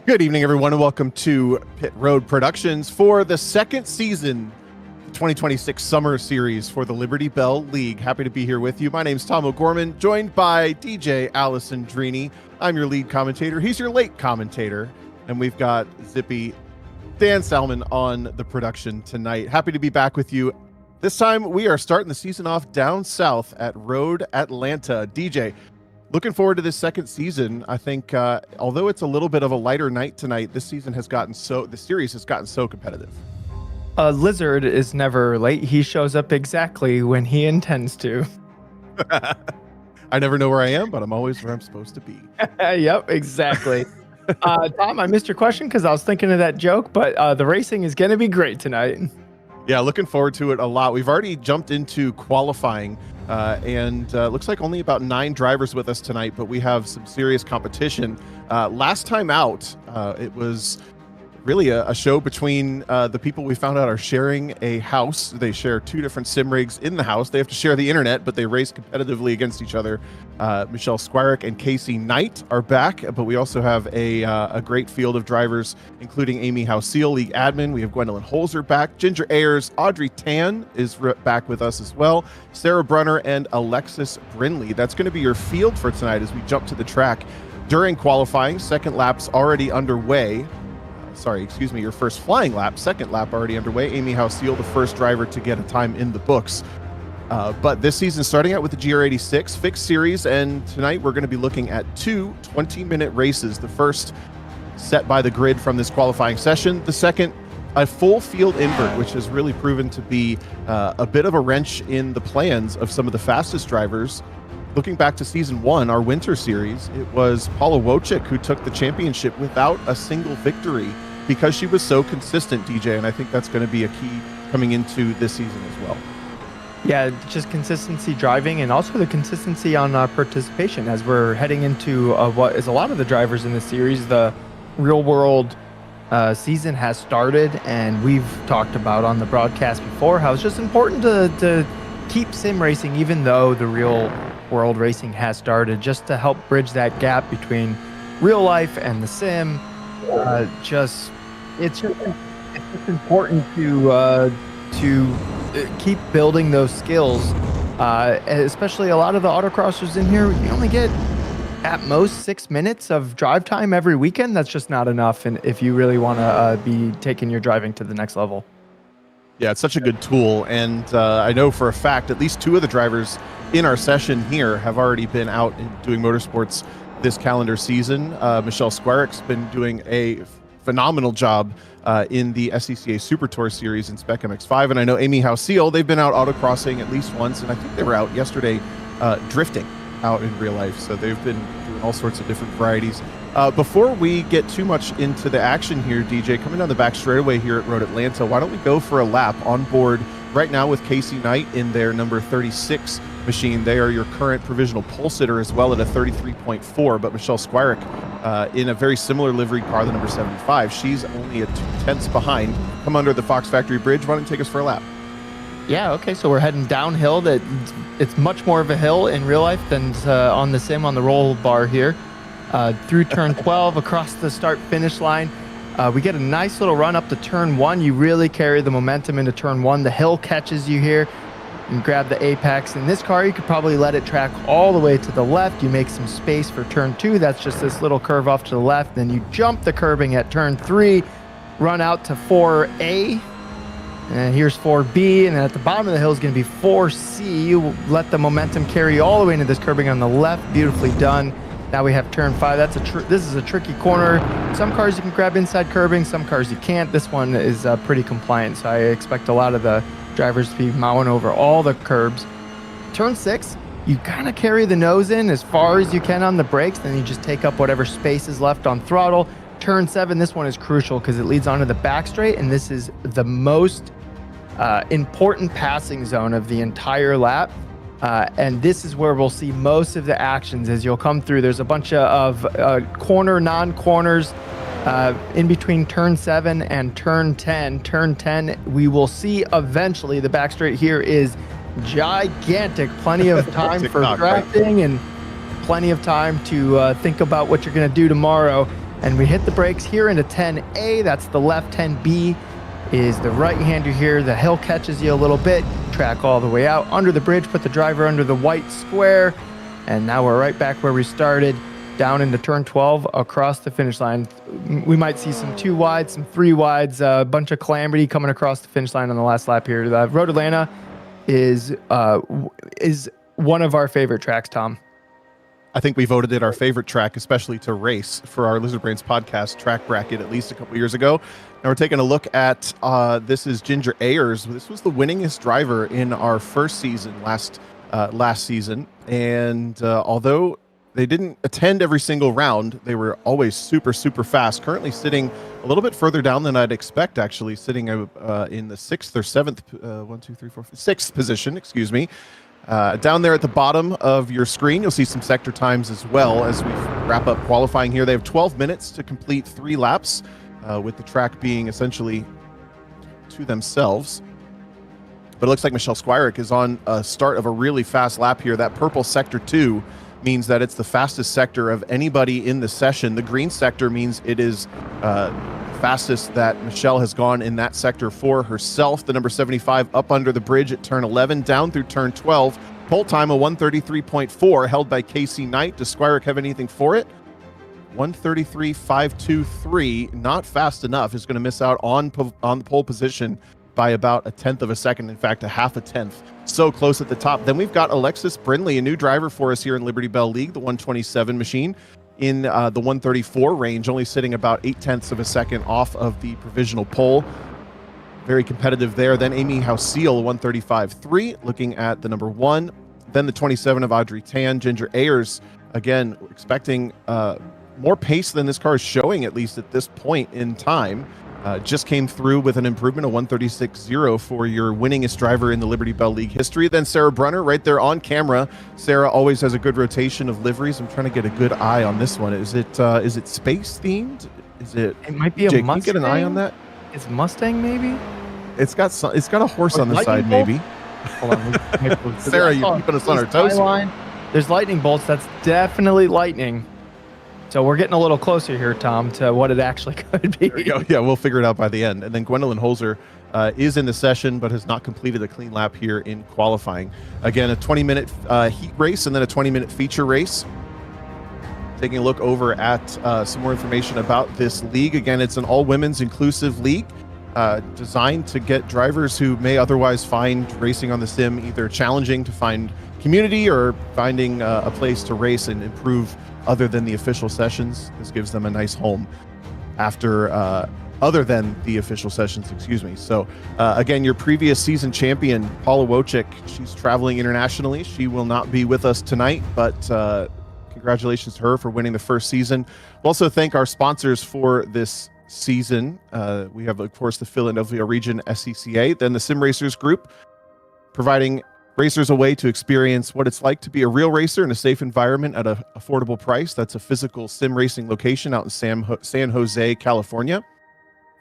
Good evening, everyone, and welcome to Pit Road Productions for the second season, the 2026 Summer Series for the Liberty Belle League. Happy to be here with you. My name's Tom O'Gorman, joined by DJ Allison Drini. I'm your lead commentator. He's your late commentator. And we've got Zippy Dan Salmon on the production tonight. Happy to be back with you. This time, we are starting the season off down south at Road Atlanta. DJ, looking forward to this second season. I think, although it's a little bit of a lighter night tonight, this season has gotten the series has gotten so competitive. Lizard is never late. He shows up exactly when he intends to. I never know where I am, but I'm always where I'm supposed to be. Yep, exactly. Tom, I missed your question because I was thinking of that joke, but the racing is going to be great tonight. Yeah, looking forward to it a lot. We've already jumped into qualifying. And looks like only about 9 drivers with us tonight, but we have some serious competition. Last time out, it was really a show between the people we found out are sharing a house. They share 2 different sim rigs in the house. They have to share the internet, but they race competitively against each other. Michelle Squirick and Casey Knight are back, but we also have a great field of drivers, including Amy Hauseal, league admin. We have Gwendolyn Holzer back, Ginger Ayers, Audrey Tan is back with us as well, Sarah Brunner, and Alexis Brinley. That's going to be your field for tonight as we jump to the track. During qualifying, second lap's already underway. Your first flying lap, second lap already underway. Amy Hauseal, the first driver to get a time in the books. But this season, starting out with the GR86 fixed series, and tonight we're going to be looking at 2 20-minute races. The first set by the grid from this qualifying session. The second, a full field invert, which has really proven to be a bit of a wrench in the plans of some of the fastest drivers. Looking back to season 1, our winter series, it was Paula Wojcik who took the championship without a single victory because she was so consistent, DJ, and I think that's going to be a key coming into this season as well. Yeah, just consistency driving and also the consistency on participation as we're heading into what is a lot of the drivers in the series. The real world season has started, and we've talked about on the broadcast before how it's just important to keep sim racing even though the real world racing has started, just to help bridge that gap between real life and the sim. It's just important to keep building those skills, especially a lot of the autocrossers in here. You only get at most 6 minutes of drive time every weekend. That's just not enough, and if you really want to be taking your driving to the next level. Yeah, it's such a good tool, and I know for a fact at least 2 of the drivers in our session here have already been out and doing motorsports this calendar season. Michelle Squirick's been doing a phenomenal job in the SCCA Super Tour Series in Spec MX-5, and I know Amy Hauseal, they've been out autocrossing at least once, and I think they were out yesterday drifting out in real life, so they've been doing all sorts of different varieties. Before we get too much into the action here, DJ, coming down the back straightaway here at Road Atlanta, why don't we go for a lap on board right now with Casey Knight in their number 36 machine. They are your current provisional pole sitter as well at a 33.4, but Michelle Squirick in a very similar livery car, the number 75. She's only a 2/10 behind. Come under the Fox Factory Bridge. Why don't you take us for a lap? Yeah, okay, so we're heading downhill. It's much more of a hill in real life than on the sim on the roll bar here. Through turn 12, across the start-finish line. We get a nice little run up to turn 1. You really carry the momentum into turn 1. The hill catches you here. You grab the apex. In this car, you could probably let it track all the way to the left. You make some space for turn 2. That's just this little curve off to the left. Then you jump the curbing at turn 3, run out to 4A. And here's 4B, and then at the bottom of the hill is going to be 4C. You let the momentum carry all the way into this curbing on the left. Beautifully done. Now we have turn 5. This is a tricky corner. Some cars you can grab inside curbing, some cars you can't. This one is pretty compliant, so I expect a lot of the drivers to be mowing over all the curbs. Turn 6, you kind of carry the nose in as far as you can on the brakes, then you just take up whatever space is left on throttle. Turn 7, this one is crucial because it leads onto the back straight, and this is the most important passing zone of the entire lap. And this is where we'll see most of the actions as you'll come through. There's a bunch of corner, non-corners in between turn 7 and turn 10. Turn 10, we will see eventually. The back straight here is gigantic. Plenty of time for drafting and plenty of time to think about what you're going to do tomorrow. and we hit the brakes here into 10A. That's the left. 10B is the right-hander here. The hill catches you a little bit. Track all the way out under the bridge. Put the driver under the white square. And now we're right back where we started, down into turn 12 across the finish line. We might see some 2 wides, some 3 wides, a bunch of calamity coming across the finish line on the last lap here. Road Atlanta is one of our favorite tracks, Tom. I think we voted it our favorite track, especially to race for our Lizard Brains podcast track bracket at least a couple years ago. Now we're taking a look at, this is Ginger Ayers. This was the winningest driver in our first season last season. And although they didn't attend every single round, they were always super, super fast. Currently sitting a little bit further down than I'd expect, actually, sitting in the 6th or 7th, 6th position, excuse me. Down there at the bottom of your screen, you'll see some sector times as well as we wrap up qualifying here. They have 12 minutes to complete 3 laps, with the track being essentially to themselves. But it looks like Michelle Squirick is on a start of a really fast lap here. That purple sector 2 means that it's the fastest sector of anybody in the session. The green sector means it is fastest that Michelle has gone in that sector for herself. The number 75 up under the bridge at turn 11, down through turn 12. Pole time a 1:33.4 held by Casey Knight. Does Squirick have anything for it? 1:33.523, not fast enough. Is going to miss out on the pole position by about 1/10 of a second. In fact, a 1/2 tenth. So close at the top. Then we've got Alexis Brindley, a new driver for us here in Liberty Belle League, the 127 machine, in the 134 range, only sitting about 0.8 of a second off of the provisional pole. Very competitive there. Then Amy Hausiel, 135.3, looking at the number 1. Then the 27 of Audrey Tan. Ginger Ayers, again, expecting more pace than this car is showing, at least at this point in time. Just came through with an improvement of 136.0 for your winningest driver in the Liberty Belle League history. Then Sarah Brunner right there on camera. Sarah always has a good rotation of liveries. I'm trying to get a good eye on this one. Is it space themed? Is it? It might be a Jake, Mustang. can you get an eye on that? It's Mustang, maybe. It's got a horse on the side, bolt? maybe. Hold on. Sarah, you're keeping us on our toes. There's lightning bolts. That's definitely lightning. So we're getting a little closer here, Tom, to what it actually could be. There we go. Yeah, we'll figure it out by the end. And then Gwendolyn Holzer is in the session, but has not completed a clean lap here in qualifying. Again, a 20-minute heat race and then a 20-minute feature race. Taking a look over at some more information about this league. Again, it's an all-women's inclusive league designed to get drivers who may otherwise find racing on the sim either challenging to find community or finding a place to race and improve other than the official sessions. This gives them a nice home after other than the official sessions, excuse me. So again, your previous season champion, Paula Wojcik, she's traveling internationally. She will not be with us tonight, but congratulations to her for winning the first season. We'll also thank our sponsors for this season. We have, of course, the Philadelphia region SCCA, then the Sim Racers Group, providing racers a way to experience what it's like to be a real racer in a safe environment at an affordable price. That's a physical sim racing location out in San Jose, California.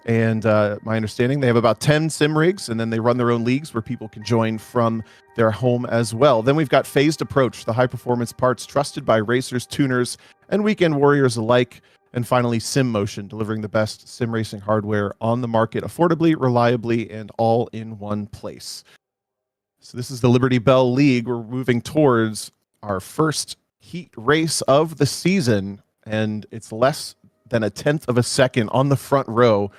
And my understanding, they have about 10 sim rigs, and then they run their own leagues where people can join from their home as well. Then we've got Phased Approach, the high-performance parts trusted by racers, tuners, and weekend warriors alike. And finally, Sim Motion, delivering the best sim racing hardware on the market affordably, reliably, and all in one place. So this is the Liberty Belle League. We're moving towards our first heat race of the season, and it's less than 1/10 of a second on the front row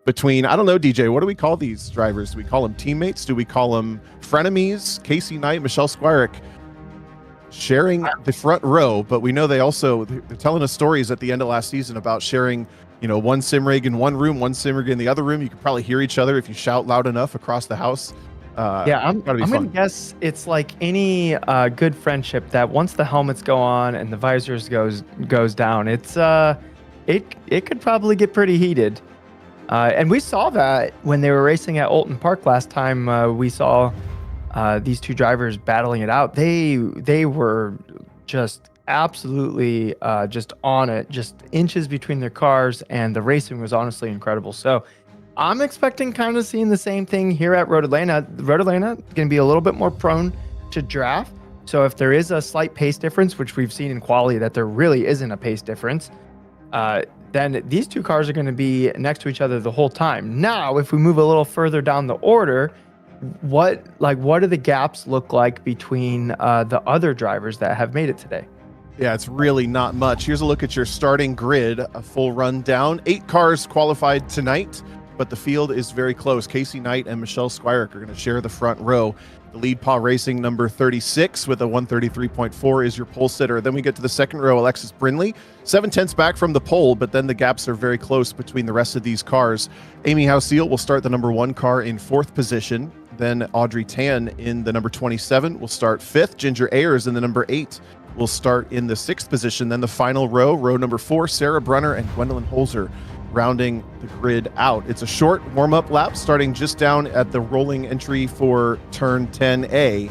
between, I don't know, DJ, what do we call these drivers? Do we call them teammates? Do we call them frenemies? Casey Knight, Michelle Squirick sharing the front row, but we know they're telling us stories at the end of last season about sharing, one sim rig in one room, one sim rig in the other room. You can probably hear each other if you shout loud enough across the house. I'm going to guess it's like any good friendship that once the helmets go on and the visors goes down, it could probably get pretty heated. And we saw that when they were racing at Olton Park last time. We saw these two drivers battling it out. They were just absolutely just on it, just inches between their cars, and the racing was honestly incredible. So I'm expecting kind of seeing the same thing here at Road Atlanta. Road Atlanta is going to be a little bit more prone to draft. So if there is a slight pace difference, which we've seen in quali that there really isn't a pace difference, then these two cars are going to be next to each other the whole time. Now, if we move a little further down the order, what do the gaps look like between the other drivers that have made it today? Yeah, it's really not much. Here's a look at your starting grid, a full rundown. 8 cars qualified tonight, but the field is very close. Casey Knight and Michelle Squirick are going to share the front row. The lead paw racing number 36 with a 133.4 is your pole sitter. Then we get to the second row, Alexis Brindley, 7/10 back from the pole, but then the gaps are very close between the rest of these cars. Amy Hauseal will start the number 1 car in 4th position. Then Audrey Tan in the number 27 will start 5th. Ginger Ayers in the number 8 will start in the 6th position. Then the final row, row number 4, Sarah Brunner and Gwendolyn Holzer rounding the grid out. It's a short warm-up lap starting just down at the rolling entry for turn 10A.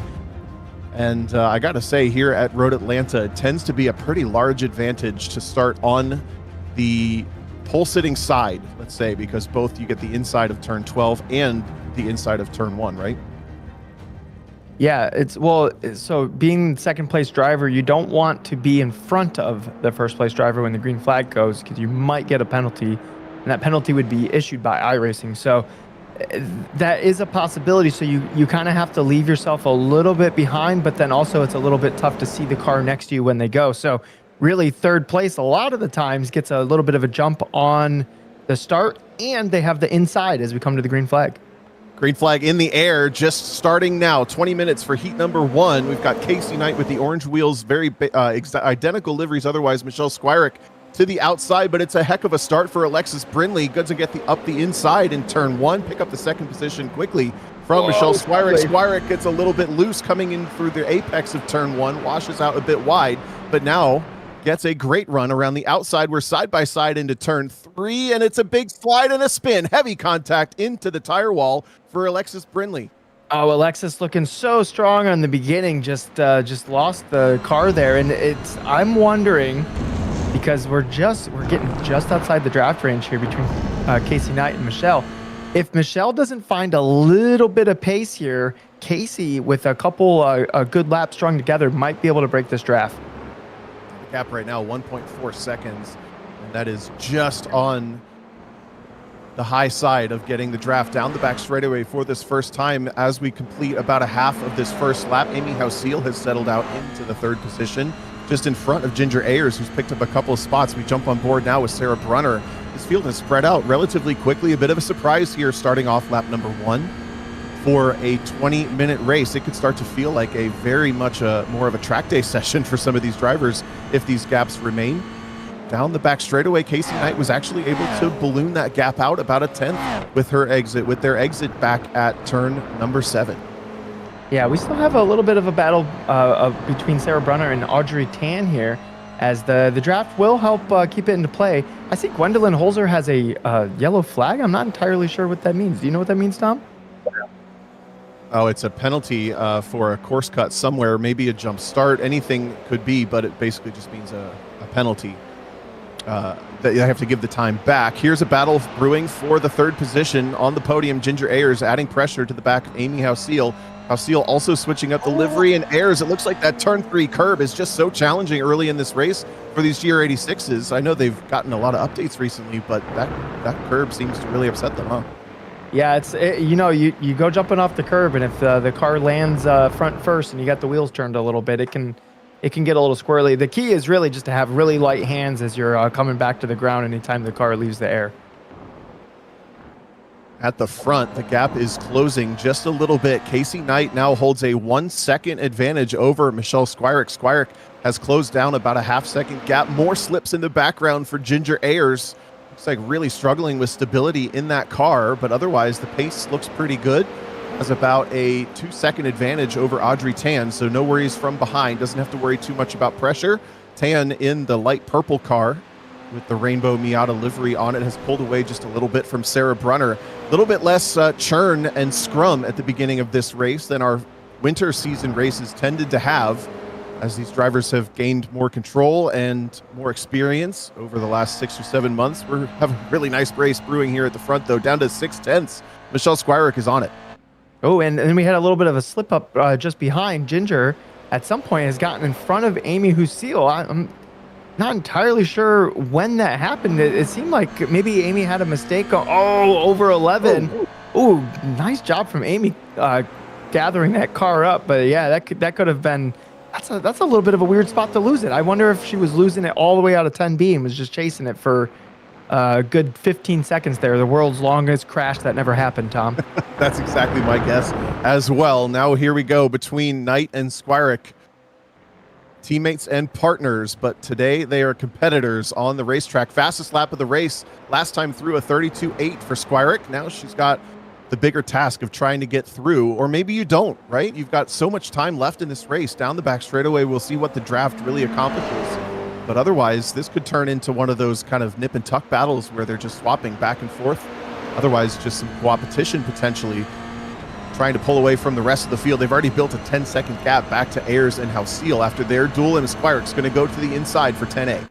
And I got to say, here at Road Atlanta, it tends to be a pretty large advantage to start on the pole sitting side, let's say, because both you get the inside of turn 12 and the inside of turn 1, right? Yeah, so being second place driver, you don't want to be in front of the first place driver when the green flag goes, because you might get a penalty, and that penalty would be issued by iRacing. So that is a possibility. So you kind of have to leave yourself a little bit behind, but then also it's a little bit tough to see the car next to you when they go. So really, third place a lot of the times gets a little bit of a jump on the start, and they have the inside as we come to the green flag. Green flag in the air, just starting now. 20 minutes for heat number 1. We've got Casey Knight with the orange wheels, very identical liveries. Otherwise, Michelle Squirick to the outside, but it's a heck of a start for Alexis Brindley. Good to get up the inside in turn 1, pick up the second position quickly from Michelle Squirick. Squirick gets a little bit loose coming in through the apex of turn 1, washes out a bit wide, but now gets a great run around the outside. We're side by side into turn 3, and it's a big slide and a spin. Heavy contact into the tire wall for Alexis Brindley. Oh, Alexis looking so strong on the beginning, just lost the car there, and I'm wondering, because we're getting just outside the draft range here between Casey Knight and Michelle. If Michelle doesn't find a little bit of pace here, Casey, with a couple a good laps strung together, might be able to break this draft. The gap right now, 1.4 seconds, and that is just on the high side of getting the draft down the back straightaway for this first time. As we complete about a half of this first lap, Amy Hauseal has settled out into the 3rd position, just in front of Ginger Ayers, who's picked up a couple of spots. We jump on board now with Sarah Brunner. This field has spread out relatively quickly. A bit of a surprise here starting off lap number 1 for a 20-minute race. It could start to feel like a very much more of a track day session for some of these drivers if these gaps remain. Down the back straightaway, Casey Knight was actually able to balloon that gap out about a 10th with their exit back at turn number 7. Yeah, we still have a little bit of a battle between Sarah Brunner and Audrey Tan here, as the draft will help keep it into play. I see Gwendolyn Holzer has a yellow flag. I'm not entirely sure what that means. Do you know what that means, Tom? Oh, it's a penalty for a course cut somewhere, maybe a jump start, anything could be, but it basically just means a penalty. That you have to give the time back. Here's a battle brewing for the 3rd position on the podium. Ginger Ayers adding pressure to the back of Amy Hauseal. Hauseal also switching up the livery, and Ayers, it looks like that turn 3 curb is just so challenging early in this race for these GR86s. I know they've gotten a lot of updates recently, but that curb seems to really upset them, huh? Yeah, you go jumping off the curb, and if the car lands front first and you got the wheels turned a little bit, it can get a little squirrely. The key is really just to have really light hands as you're coming back to the ground anytime the car leaves the air. At the front, the gap is closing just a little bit. Casey Knight now holds a 1-second advantage over Michelle Squirick. Squirick has closed down about a half-second gap. More slips in the background for Ginger Ayers. Looks like really struggling with stability in that car, but otherwise the pace looks pretty good. Has about a 2-second advantage over Audrey Tan, so no worries from behind. Doesn't have to worry too much about pressure. Tan in the light purple car with the rainbow Miata livery on it has pulled away just a little bit from Sarah Brunner. A little bit less churn and scrum at the beginning of this race than our winter season races tended to have, as these drivers have gained more control and more experience over the last 6 or 7 months. We have a really nice race brewing here at the front, though, down to 6/10. Michelle Squirick is on it. Oh, and then we had a little bit of a slip up just behind. Ginger at some point has gotten in front of Amy Hauseal. Not entirely sure when that happened. It seemed like maybe Amy had a mistake. Over 11. Ooh, nice job from Amy gathering that car up. But yeah, that could have been. That's a little bit of a weird spot to lose it. I wonder if she was losing it all the way out of 10B and was just chasing it for a good 15 seconds there. The world's longest crash that never happened, Tom. That's exactly my guess as well. Now here we go between Knight and Squirick. Teammates and partners, but today they are competitors on the racetrack. Fastest lap of the race last time through, a 32.8 for Squirick. Now she's got the bigger task of trying to get through, or maybe you don't, right? You've got so much time left in this race. Down the back straightaway, we'll see what the draft really accomplishes. But otherwise, this could turn into one of those kind of nip and tuck battles where they're just swapping back and forth. Otherwise, just some competition potentially, trying to pull away from the rest of the field. They've already built a 10-second gap back to Ayers and Hausil after their duel, and Squirick's going to go to the inside for 10A.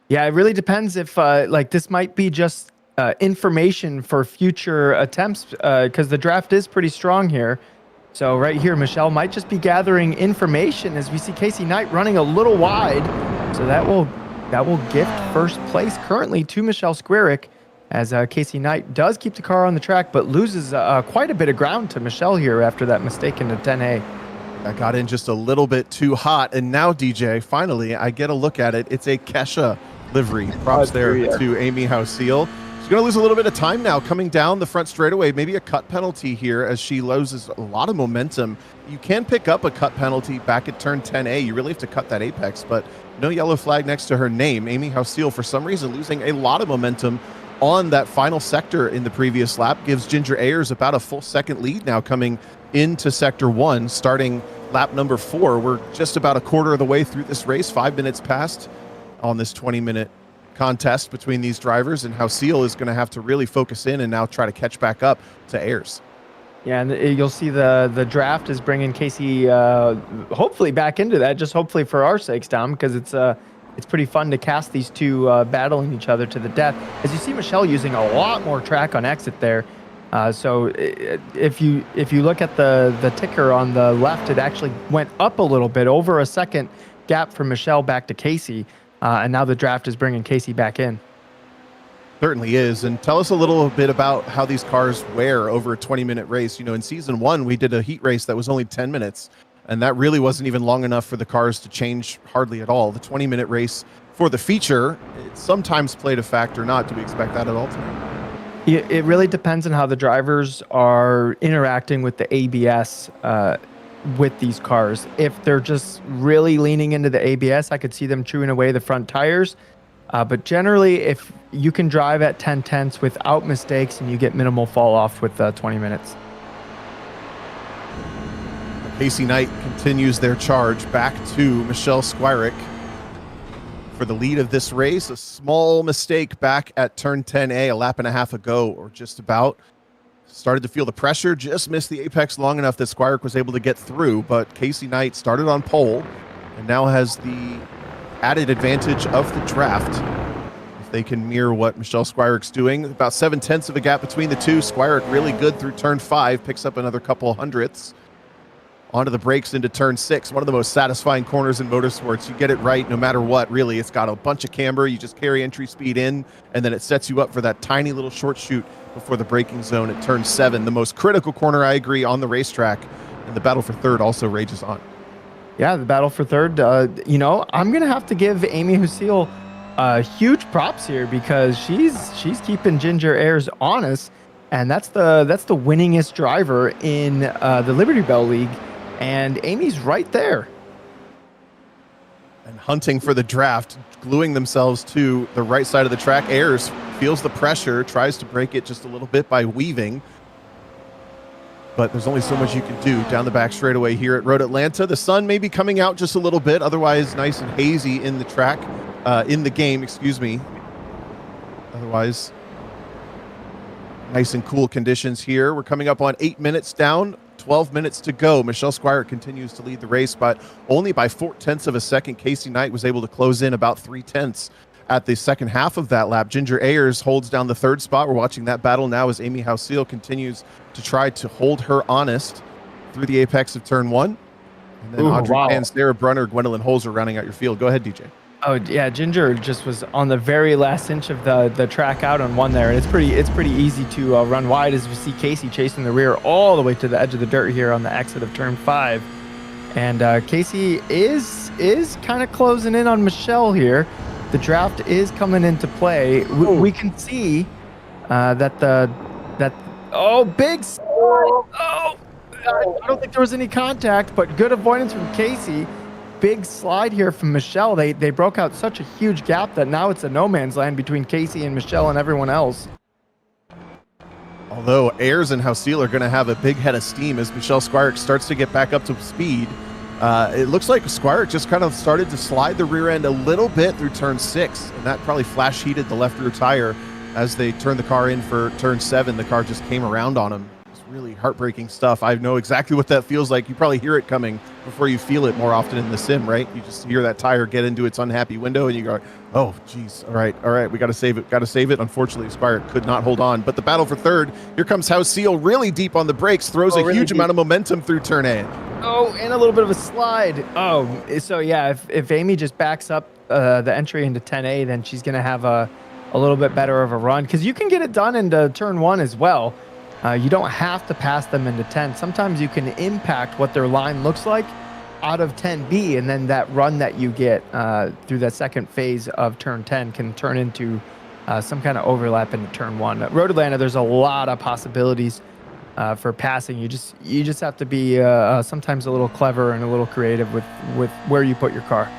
Yeah, it really depends if this might be just information for future attempts because the draft is pretty strong here. So right here, Michelle might just be gathering information as we see Casey Knight running a little wide. So that will gift first place currently to Michelle Squirick, as Casey Knight does keep the car on the track, but loses quite a bit of ground to Michelle here after that mistake into 10A. That got in just a little bit too hot. And now, DJ, finally, I get a look at it. It's a Kesha livery. Props there to Amy Hausil. She's going to lose a little bit of time now coming down the front straightaway. Maybe a cut penalty here as she loses a lot of momentum. You can pick up a cut penalty back at turn 10A. You really have to cut that apex, but no yellow flag next to her name. Amy Hausil, for some reason, losing a lot of momentum on that final sector in the previous lap, gives Ginger Ayers about a full second lead now coming into sector 1, starting lap number 4. We're just about a quarter of the way through this race, 5 minutes past on this 20-minute contest between these drivers, and Hausil is going to have to really focus in and now try to catch back up to Ayers. Yeah, and you'll see the draft is bringing Casey hopefully back into that, just hopefully for our sakes, Tom, because it's pretty fun to cast these two battling each other to the death. As you see Michelle using a lot more track on exit there. So if you look at the ticker on the left, it actually went up a little bit, over a second gap from Michelle back to Casey. And now the draft is bringing Casey back in. Certainly is. And tell us a little bit about how these cars wear over a 20-minute race. You know, in season 1, we did a heat race that was only 10 minutes. And that really wasn't even long enough for the cars to change hardly at all. The 20-minute race for the feature, it sometimes played a factor. Not. Do we expect that at all tonight? It really depends on how the drivers are interacting with the ABS with these cars. If they're just really leaning into the ABS, I could see them chewing away the front tires. But generally, if you can drive at 10/10 without mistakes and you get minimal fall off with 20 minutes. Casey Knight continues their charge back to Michelle Squirick for the lead of this race. A small mistake back at turn 10A, a lap and a half ago, or just about. Started to feel the pressure, just missed the apex long enough that Squirick was able to get through, but Casey Knight started on pole and now has the added advantage of the draft. If they can mirror what Michelle Squirick's doing, about 7/10 of a gap between the two. Squirick really good through turn 5, picks up another couple hundredths. Onto the brakes into turn 6, one of the most satisfying corners in motorsports. You get it right no matter what, really. It's got a bunch of camber. You just carry entry speed in, and then it sets you up for that tiny little short shoot before the braking zone at turn 7. The most critical corner, I agree, on the racetrack. And the battle for third also rages on. Yeah, the battle for third. I'm going to have to give Amy Hausil huge props here because she's keeping Ginger Ayers honest. And that's the winningest driver in the Liberty Belle League. And Amy's right there. And hunting for the draft, gluing themselves to the right side of the track. Ayers feels the pressure, tries to break it just a little bit by weaving. But there's only so much you can do down the back straightaway here at Road Atlanta. The sun may be coming out just a little bit, otherwise nice and hazy in the track, in the game, excuse me. Otherwise, nice and cool conditions here. We're coming up on 8 minutes down, 12 minutes to go. Michelle Squirick continues to lead the race, but only by 0.4 of a second. Casey Knight was able to close in about 0.3 at the second half of that lap. Ginger Ayers holds down the third spot. We're watching that battle now as Amy Hausil continues to try to hold her honest through the apex of turn 1. And then Audrey Pan, Sarah Brunner, Gwendolyn Holzer rounding out your field. Go ahead, DJ. Oh yeah, Ginger just was on the very last inch of the track out on one there, and it's pretty easy to run wide as we see Casey chasing the rear all the way to the edge of the dirt here on the exit of turn 5, and Casey is kind of closing in on Michelle here. The draft is coming into play. We can see that big slide. Oh, I don't think there was any contact, but good avoidance from Casey. Big slide here from Michelle. They broke out such a huge gap that now it's a no man's land between Casey and Michelle and everyone else. Although Ayers and Hausil are going to have a big head of steam as Michelle Squires starts to get back up to speed. It looks like Squires just kind of started to slide the rear end a little bit through turn 6, and that probably flash heated the left rear tire as they turned the car in for turn 7. The car just came around on him. Really heartbreaking stuff. I know exactly what that feels like. You probably hear it coming before you feel it more often in the sim, right? You just hear that tire get into its unhappy window and you go, oh, geez. All right. We got to save it. Unfortunately, Spire could not hold on. But the battle for third, here comes Hausil really deep on the brakes, throws a huge amount of momentum through turn 8. Oh, and a little bit of a slide. Oh, so yeah, if Amy just backs up the entry into 10A, then she's going to have a little bit better of a run because you can get it done into turn 1 as well. You don't have to pass them into 10. Sometimes you can impact what their line looks like out of 10B, and then that run that you get through that second phase of turn 10 can turn into some kind of overlap into turn 1. Road Atlanta, there's a lot of possibilities for passing. You just have to be sometimes a little clever and a little creative with where you put your car.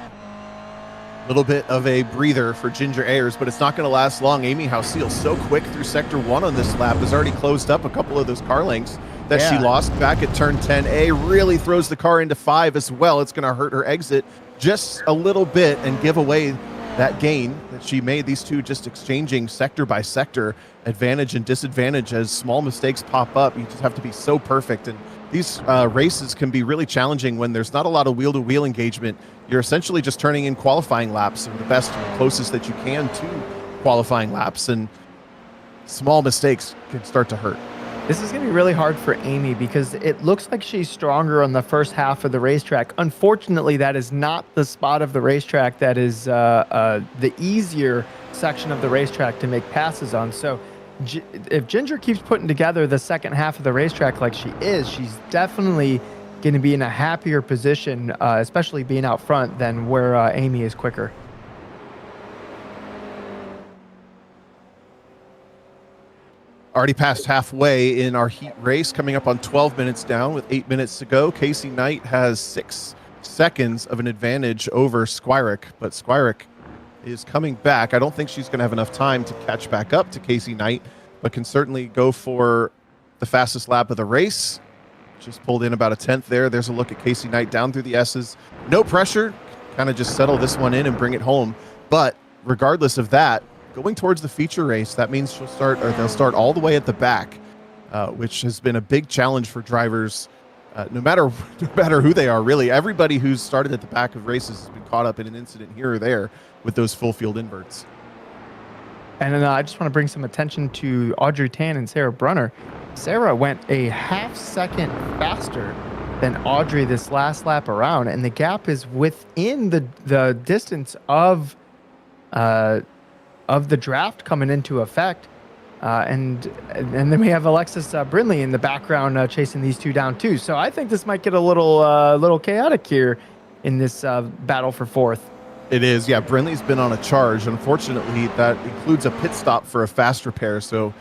Little bit of a breather for Ginger Ayers, but it's not going to last long. Amy Hausil, so quick through sector 1 on this lap, has already closed up a couple of those car lengths that she lost back at turn 10A. Really throws the car into 5 as well. It's going to hurt her exit just a little bit and give away that gain that she made. These two just exchanging sector by sector, advantage and disadvantage as small mistakes pop up. You just have to be so perfect, and these races can be really challenging when there's not a lot of wheel-to-wheel engagement. You're essentially just turning in qualifying laps of the best and closest that you can to qualifying laps, and small mistakes can start to hurt. This is going to be really hard for Amy because it looks like she's stronger on the first half of the racetrack. Unfortunately, that is not the spot of the racetrack that is the easier section of the racetrack to make passes on. So if Ginger keeps putting together the second half of the racetrack like she is, she's definitely going to be in a happier position, especially being out front, than where Amy is quicker. Already past halfway in our heat race, coming up on 12 minutes down with 8 minutes to go. Casey Knight has 6 seconds of an advantage over Squirick, but Squirick is coming back. I don't think she's going to have enough time to catch back up to Casey Knight, but can certainly go for the fastest lap of the race. Just pulled in about a 10th there. There's a look at Casey Knight down through the S's. No pressure, kind of just settle this one in and bring it home. But regardless of that, going towards the feature race, that means they'll start all the way at the back, which has been a big challenge for drivers, no matter who they are, really. Everybody who's started at the back of races has been caught up in an incident here or there with those full field inverts. And then I just want to bring some attention to Audrey Tan and Sarah Brunner. Sarah went a half second faster than Audrey this last lap around, and the gap is within the distance of the draft coming into effect. And then we have Alexis Brindley in the background chasing these two down too. So I think this might get a little chaotic here in this battle for fourth. It is, yeah. Brindley's been on a charge. Unfortunately, that includes a pit stop for a fast repair. So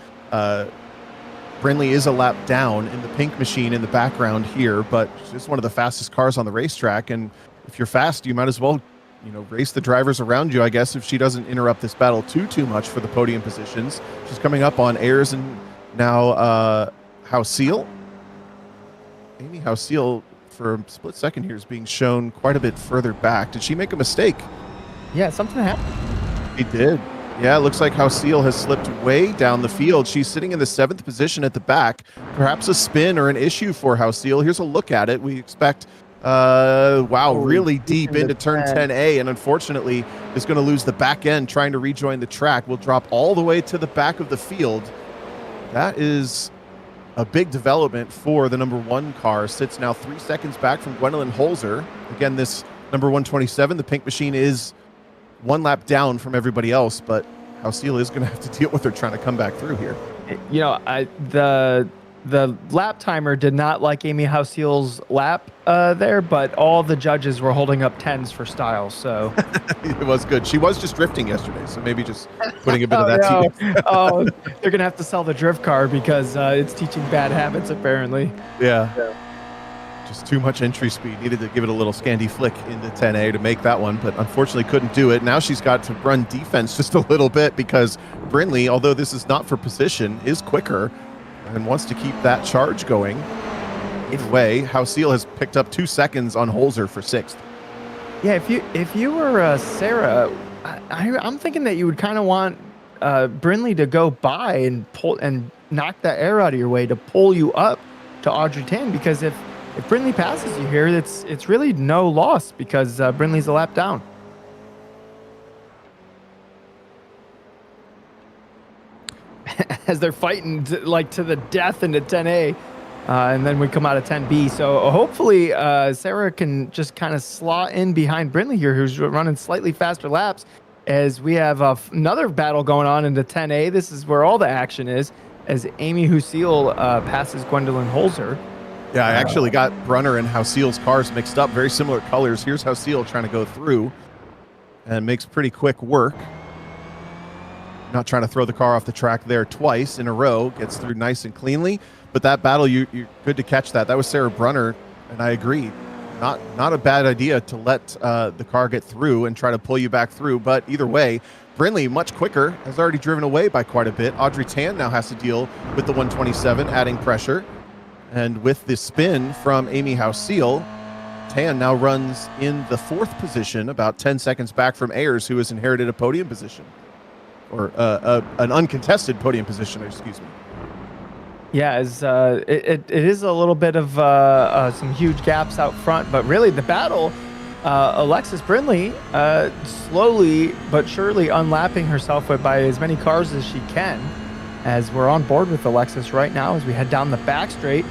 Brindley is a lap down in the pink machine in the background here, but it's one of the fastest cars on the racetrack. And if you're fast, you might as well, race the drivers around you, I guess, if she doesn't interrupt this battle too much for the podium positions. She's coming up on Ayers and now Hausil. Amy Hausil, for a split second here, is being shown quite a bit further back. Did she make a mistake? Yeah, something happened. She did. Yeah, it looks like Hausil has slipped way down the field. She's sitting in the 7th position at the back. Perhaps a spin or an issue for Hausil. Here's a look at it. We expect, really deep into turn 10A, and unfortunately is going to lose the back end trying to rejoin the track. Will drop all the way to the back of the field. That is a big development for the number 1 car. Sits now 3 seconds back from Gwendolyn Holzer. Again, this number 127, the pink machine, is one lap down from everybody else, but Hausiel is going to have to deal with her trying to come back through here. You know, the lap timer did not like Amy Hausiel's lap there, but all the judges were holding up 10s for Styles. So it was good. She was just drifting yesterday, so maybe just putting a bit of that no. Oh, they're going to have to sell the drift car because it's teaching bad habits, apparently. Yeah. Just too much entry speed. Needed to give it a little Scandi flick into 10A to make that one, but unfortunately couldn't do it. Now she's got to run defense just a little bit because Brindley, although this is not for position, is quicker and wants to keep that charge going. Either way, Hausiel has picked up 2 seconds on Holzer for 6th. Yeah, if you were Sarah, I'm thinking that you would kind of want Brindley to go by and pull and knock that air out of your way to pull you up to Audrey Tan, because if Brindley passes you here, it's really no loss because Brindley's a lap down. As they're fighting to the death into 10A, and then we come out of 10B. So hopefully Sarah can just kind of slot in behind Brindley here, who's running slightly faster laps, as we have another battle going on into 10A. This is where all the action is, as Amy Hausiel passes Gwendolyn Holzer. Yeah, I actually got Brunner and Hausiel's cars mixed up. Very similar colors. Here's Hausiel trying to go through and makes pretty quick work. Not trying to throw the car off the track there twice in a row. Gets through nice and cleanly. But that battle, you're good to catch that. That was Sarah Brunner, and I agree. Not a bad idea to let the car get through and try to pull you back through. But either way, Brindley, much quicker, has already driven away by quite a bit. Audrey Tan now has to deal with the 127, adding pressure. And with the spin from Amy Hausiel, Tan now runs in the 4th position, about 10 seconds back from Ayers, who has inherited a podium position. Or an uncontested podium position, excuse me. Yeah, as it is a little bit of some huge gaps out front, but really the battle, Alexis Brindley slowly but surely unlapping herself by as many cars as she can, as we're on board with Alexis right now as we head down the back straight.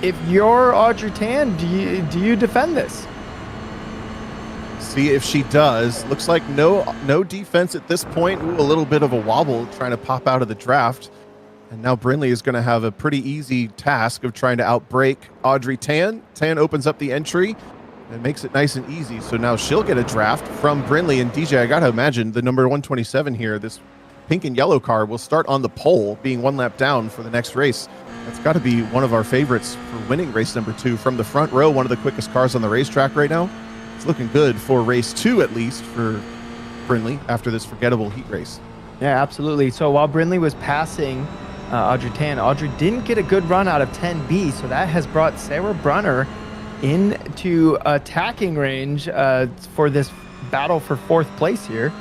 If you're Audrey Tan, do you defend this? See if she does. Looks like no defense at this point. Ooh, a little bit of a wobble trying to pop out of the draft. And now Brindley is going to have a pretty easy task of trying to outbrake Audrey Tan. Tan opens up the entry and makes it nice and easy. So now she'll get a draft from Brindley. And DJ, I got to imagine the number 127 here, this pink and yellow car, will start on the pole, being 1 lap down for the next race. That's got to be one of our favorites for winning race number 2 from the front row, one of the quickest cars on the racetrack right now. It's looking good for race 2, at least, for Brindley after this forgettable heat race. Yeah, absolutely. So while Brindley was passing Audrey Tan, Audrey didn't get a good run out of 10B, so that has brought Sarah Brunner into attacking range for this battle for 4th place here.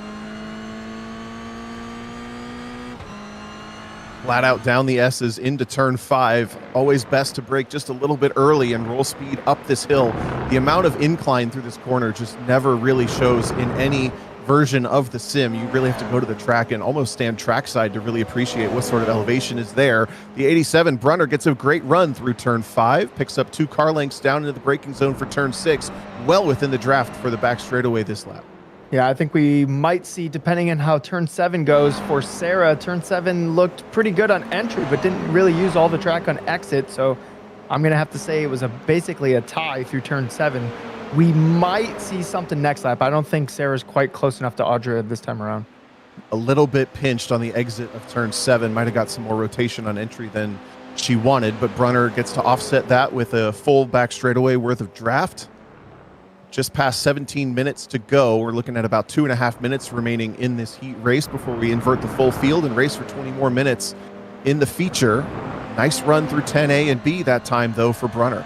Flat out down the S's into turn 5. Always best to brake just a little bit early and roll speed up this hill. The amount of incline through this corner just never really shows in any version of the sim. You really have to go to the track and almost stand trackside to really appreciate what sort of elevation is there. The 87 Brunner gets a great run through turn 5, picks up 2 car lengths down into the braking zone for turn 6, well within the draft for the back straightaway this lap. Yeah, I think we might see, depending on how turn 7 goes for Sarah. Turn 7 looked pretty good on entry, but didn't really use all the track on exit. So I'm going to have to say it was basically a tie through turn 7. We might see something next lap. I don't think Sarah's quite close enough to Audrey this time around. A little bit pinched on the exit of turn 7. Might have got some more rotation on entry than she wanted, but Brunner gets to offset that with a full back straightaway worth of draft. Just past 17 minutes to go. We're looking at about 2.5 minutes remaining in this heat race before we invert the full field and race for 20 more minutes in the feature. Nice run through 10A and B that time, though, for Brunner.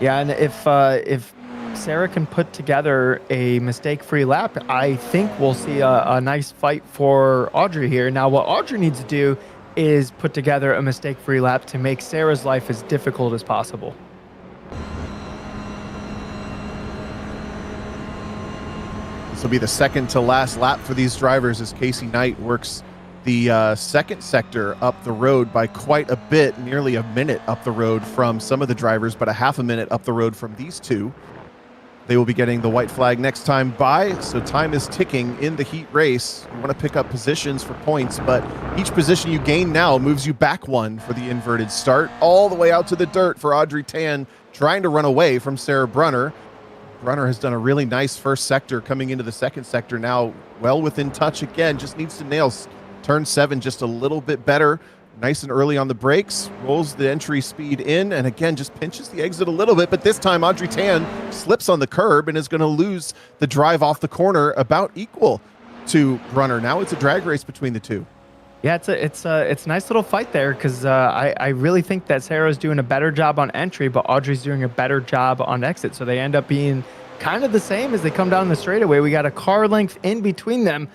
Yeah, and if Sarah can put together a mistake-free lap, I think we'll see a nice fight for Audrey here. Now, what Audrey needs to do is put together a mistake-free lap to make Sarah's life as difficult as possible. This will be the second to last lap for these drivers as Casey Knight works the second sector up the road by quite a bit, nearly a minute up the road from some of the drivers, but a half a minute up the road from these two. They will be getting the white flag next time by, so time is ticking in the heat race. You want to pick up positions for points, but each position you gain now moves you back one for the inverted start, all the way out to the dirt for Audrey Tan, trying to run away from Sarah Brunner. Brunner has done a really nice first sector, coming into the second sector now, well within touch again, just needs to nail turn 7 just a little bit better. Nice and early on the brakes, rolls the entry speed in, and again, just pinches the exit a little bit, but this time Audrey Tan slips on the curb and is going to lose the drive off the corner about equal to Brunner. Now it's a drag race between the two. Yeah, it's a nice little fight there because I really think that Sarah's doing a better job on entry, but Audrey's doing a better job on exit. So they end up being kind of the same as they come down the straightaway. We got a car length in between them.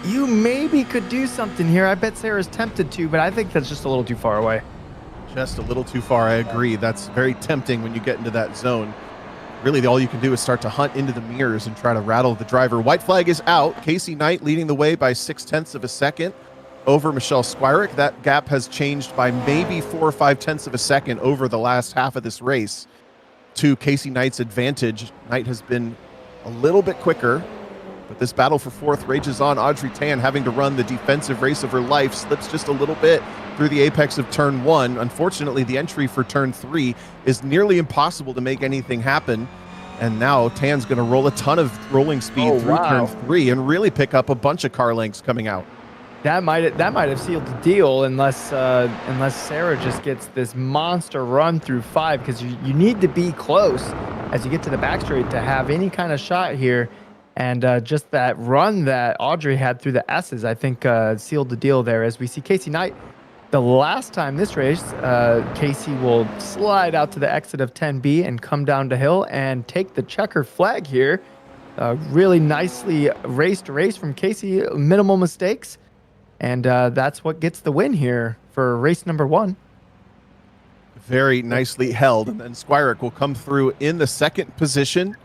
You maybe could do something here. I bet Sarah's tempted to, but I think that's just a little too far away. Just a little too far, I agree. That's very tempting when you get into that zone. Really, all you can do is start to hunt into the mirrors and try to rattle the driver. White flag is out. Casey Knight leading the way by 0.6 of a second over Michelle Squirick. That gap has changed by maybe 4 or 5 of a second over the last half of this race to Casey Knight's advantage. Knight has been a little bit quicker, but this battle for fourth rages on. Audrey Tan having to run the defensive race of her life, slips just a little bit through the apex of turn 1. Unfortunately, the entry for turn 3 is nearly impossible to make anything happen. And now Tan's going to roll a ton of rolling speed through turn 3 and really pick up a bunch of car lengths coming out. That might have sealed the deal unless Sarah just gets this monster run through 5, because you need to be close as you get to the back straight to have any kind of shot here. And just that run that Audrey had through the S's, I think sealed the deal there. As we see Casey Knight, the last time this race, Casey will slide out to the exit of 10B and come down to hill and take the checker flag here. Really nicely raced race from Casey, minimal mistakes. And that's what gets the win here for race number 1. Very nicely held. And then Squirick will come through in the second position,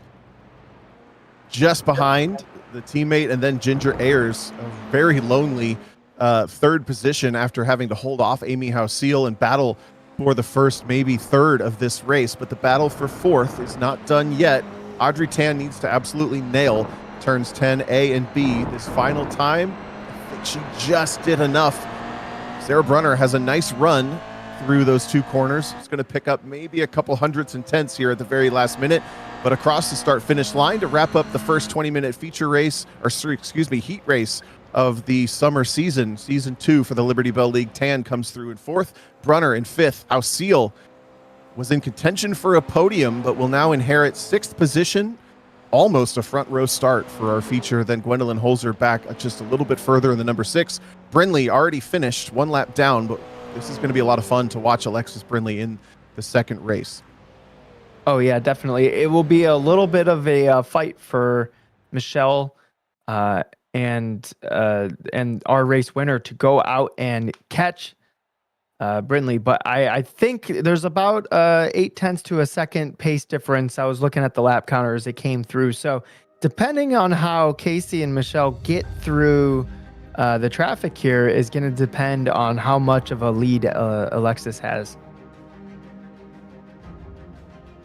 just behind the teammate, and then Ginger Ayers, a very lonely third position after having to hold off Amy House-Seal and battle for the first, maybe third of this race. But the battle for fourth is not done yet. Audrey Tan needs to absolutely nail turns 10A and B this final time. I think she just did enough. Sarah Brunner has a nice run through those two corners. It's going to pick up maybe a couple hundredths and tenths here at the very last minute. But across the start-finish line to wrap up the first 20-minute feature race, heat race of the summer season, season 2 for the Liberty Belle League. Tan comes through in 4th, Brunner in 5th. House-Seal was in contention for a podium, but will now inherit 6th position. Almost a front row start for our feature. Then Gwendolyn Holzer back just a little bit further in the number 6. Brindley already finished, 1 lap down, but this is going to be a lot of fun to watch Alexis Brindley in the second race. Oh, yeah, definitely. It will be a little bit of a fight for Michelle and our race winner to go out and catch Brindley. But I think there's about 0.8 to a second pace difference. I was looking at the lap counter as it came through. So depending on how Casey and Michelle get through the traffic here is going to depend on how much of a lead Alexis has.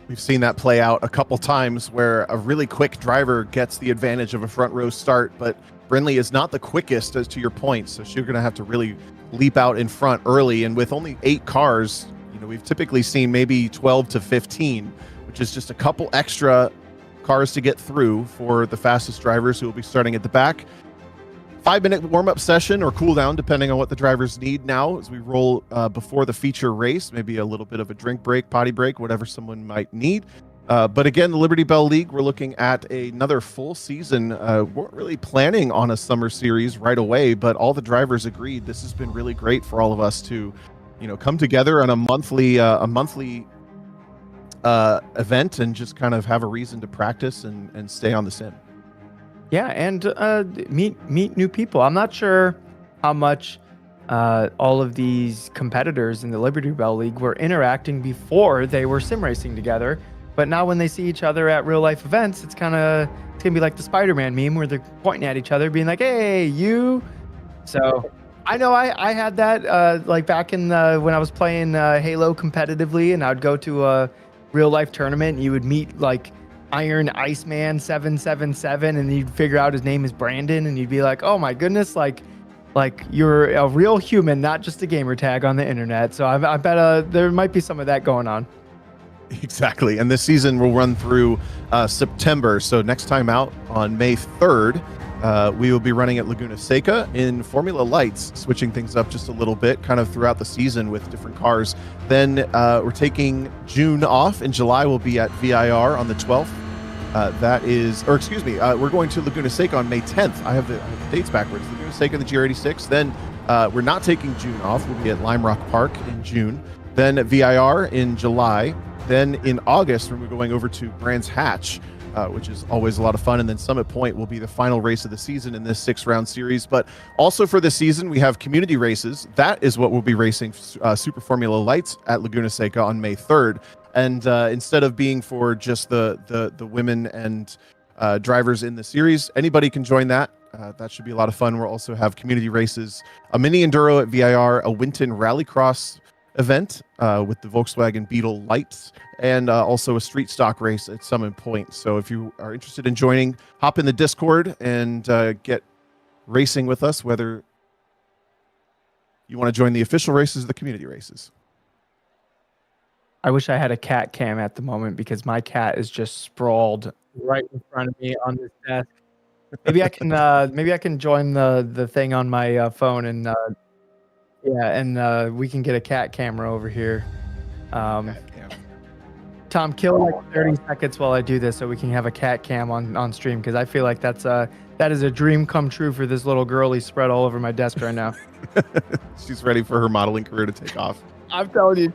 We've seen that play out a couple times where a really quick driver gets the advantage of a front row start, but Brindley is not the quickest, as to your point, so she's going to have to really leap out in front early. And with only 8 cars, we've typically seen maybe 12 to 15, which is just a couple extra cars to get through for the fastest drivers who will be starting at the back. 5-minute warm-up session or cool down, depending on what the drivers need now as we roll before the feature race. Maybe a little bit of a drink break, potty break, whatever someone might need. But again, the Liberty Belle League, we're looking at another full season. Weren't really planning on a summer series right away, but all the drivers agreed this has been really great for all of us to, come together on a monthly event and just kind of have a reason to practice and stay on the sim. Yeah, and meet new people. I'm not sure how much all of these competitors in the Liberty Belle League were interacting before they were sim racing together. But now when they see each other at real life events, it's gonna be like the Spider-Man meme where they're pointing at each other, being like, "Hey, you." So I know I had that like back in when I was playing Halo competitively, and I'd go to a real life tournament, and you would meet like Iron Iceman 777, and you'd figure out his name is Brandon, and you'd be like, oh my goodness, like you're a real human, not just a gamer tag on the internet. So I bet there might be some of that going on. Exactly. And this season will run through September. So next time out on May 3rd, we will be running at Laguna Seca in Formula Lights, switching things up just a little bit kind of throughout the season with different cars. Then we're taking June off. In July, we'll be at VIR on the 12th. We're going to Laguna Seca on May 10th. I have the dates backwards. Laguna Seca and the GR86. Then we're not taking June off. We'll be at Lime Rock Park in June. Then at VIR in July. Then in August, we're going over to Brands Hatch, which is always a lot of fun. And then Summit Point will be the final race of the season in this 6-round series. But also for this season, we have community races. That is what we'll be racing Super Formula Lights at Laguna Seca on May 3rd. And instead of being for just the women and drivers in the series, anybody can join that. That should be a lot of fun. We'll also have community races, a mini enduro at VIR, a Winton Rallycross event with the Volkswagen Beetle lights, and also a street stock race at Summit Point. So if you are interested in joining, hop in the Discord and get racing with us, whether you want to join the official races or the community races. I wish I had a cat cam at the moment because my cat is just sprawled right in front of me on this desk. Maybe I can join the thing on my phone and we can get a cat camera over here. Tom, kill like 30 seconds while I do this so we can have a cat cam on stream, because I feel like that is a dream come true for this little girlie spread all over my desk right now. She's ready for her modeling career to take off. I'm telling you.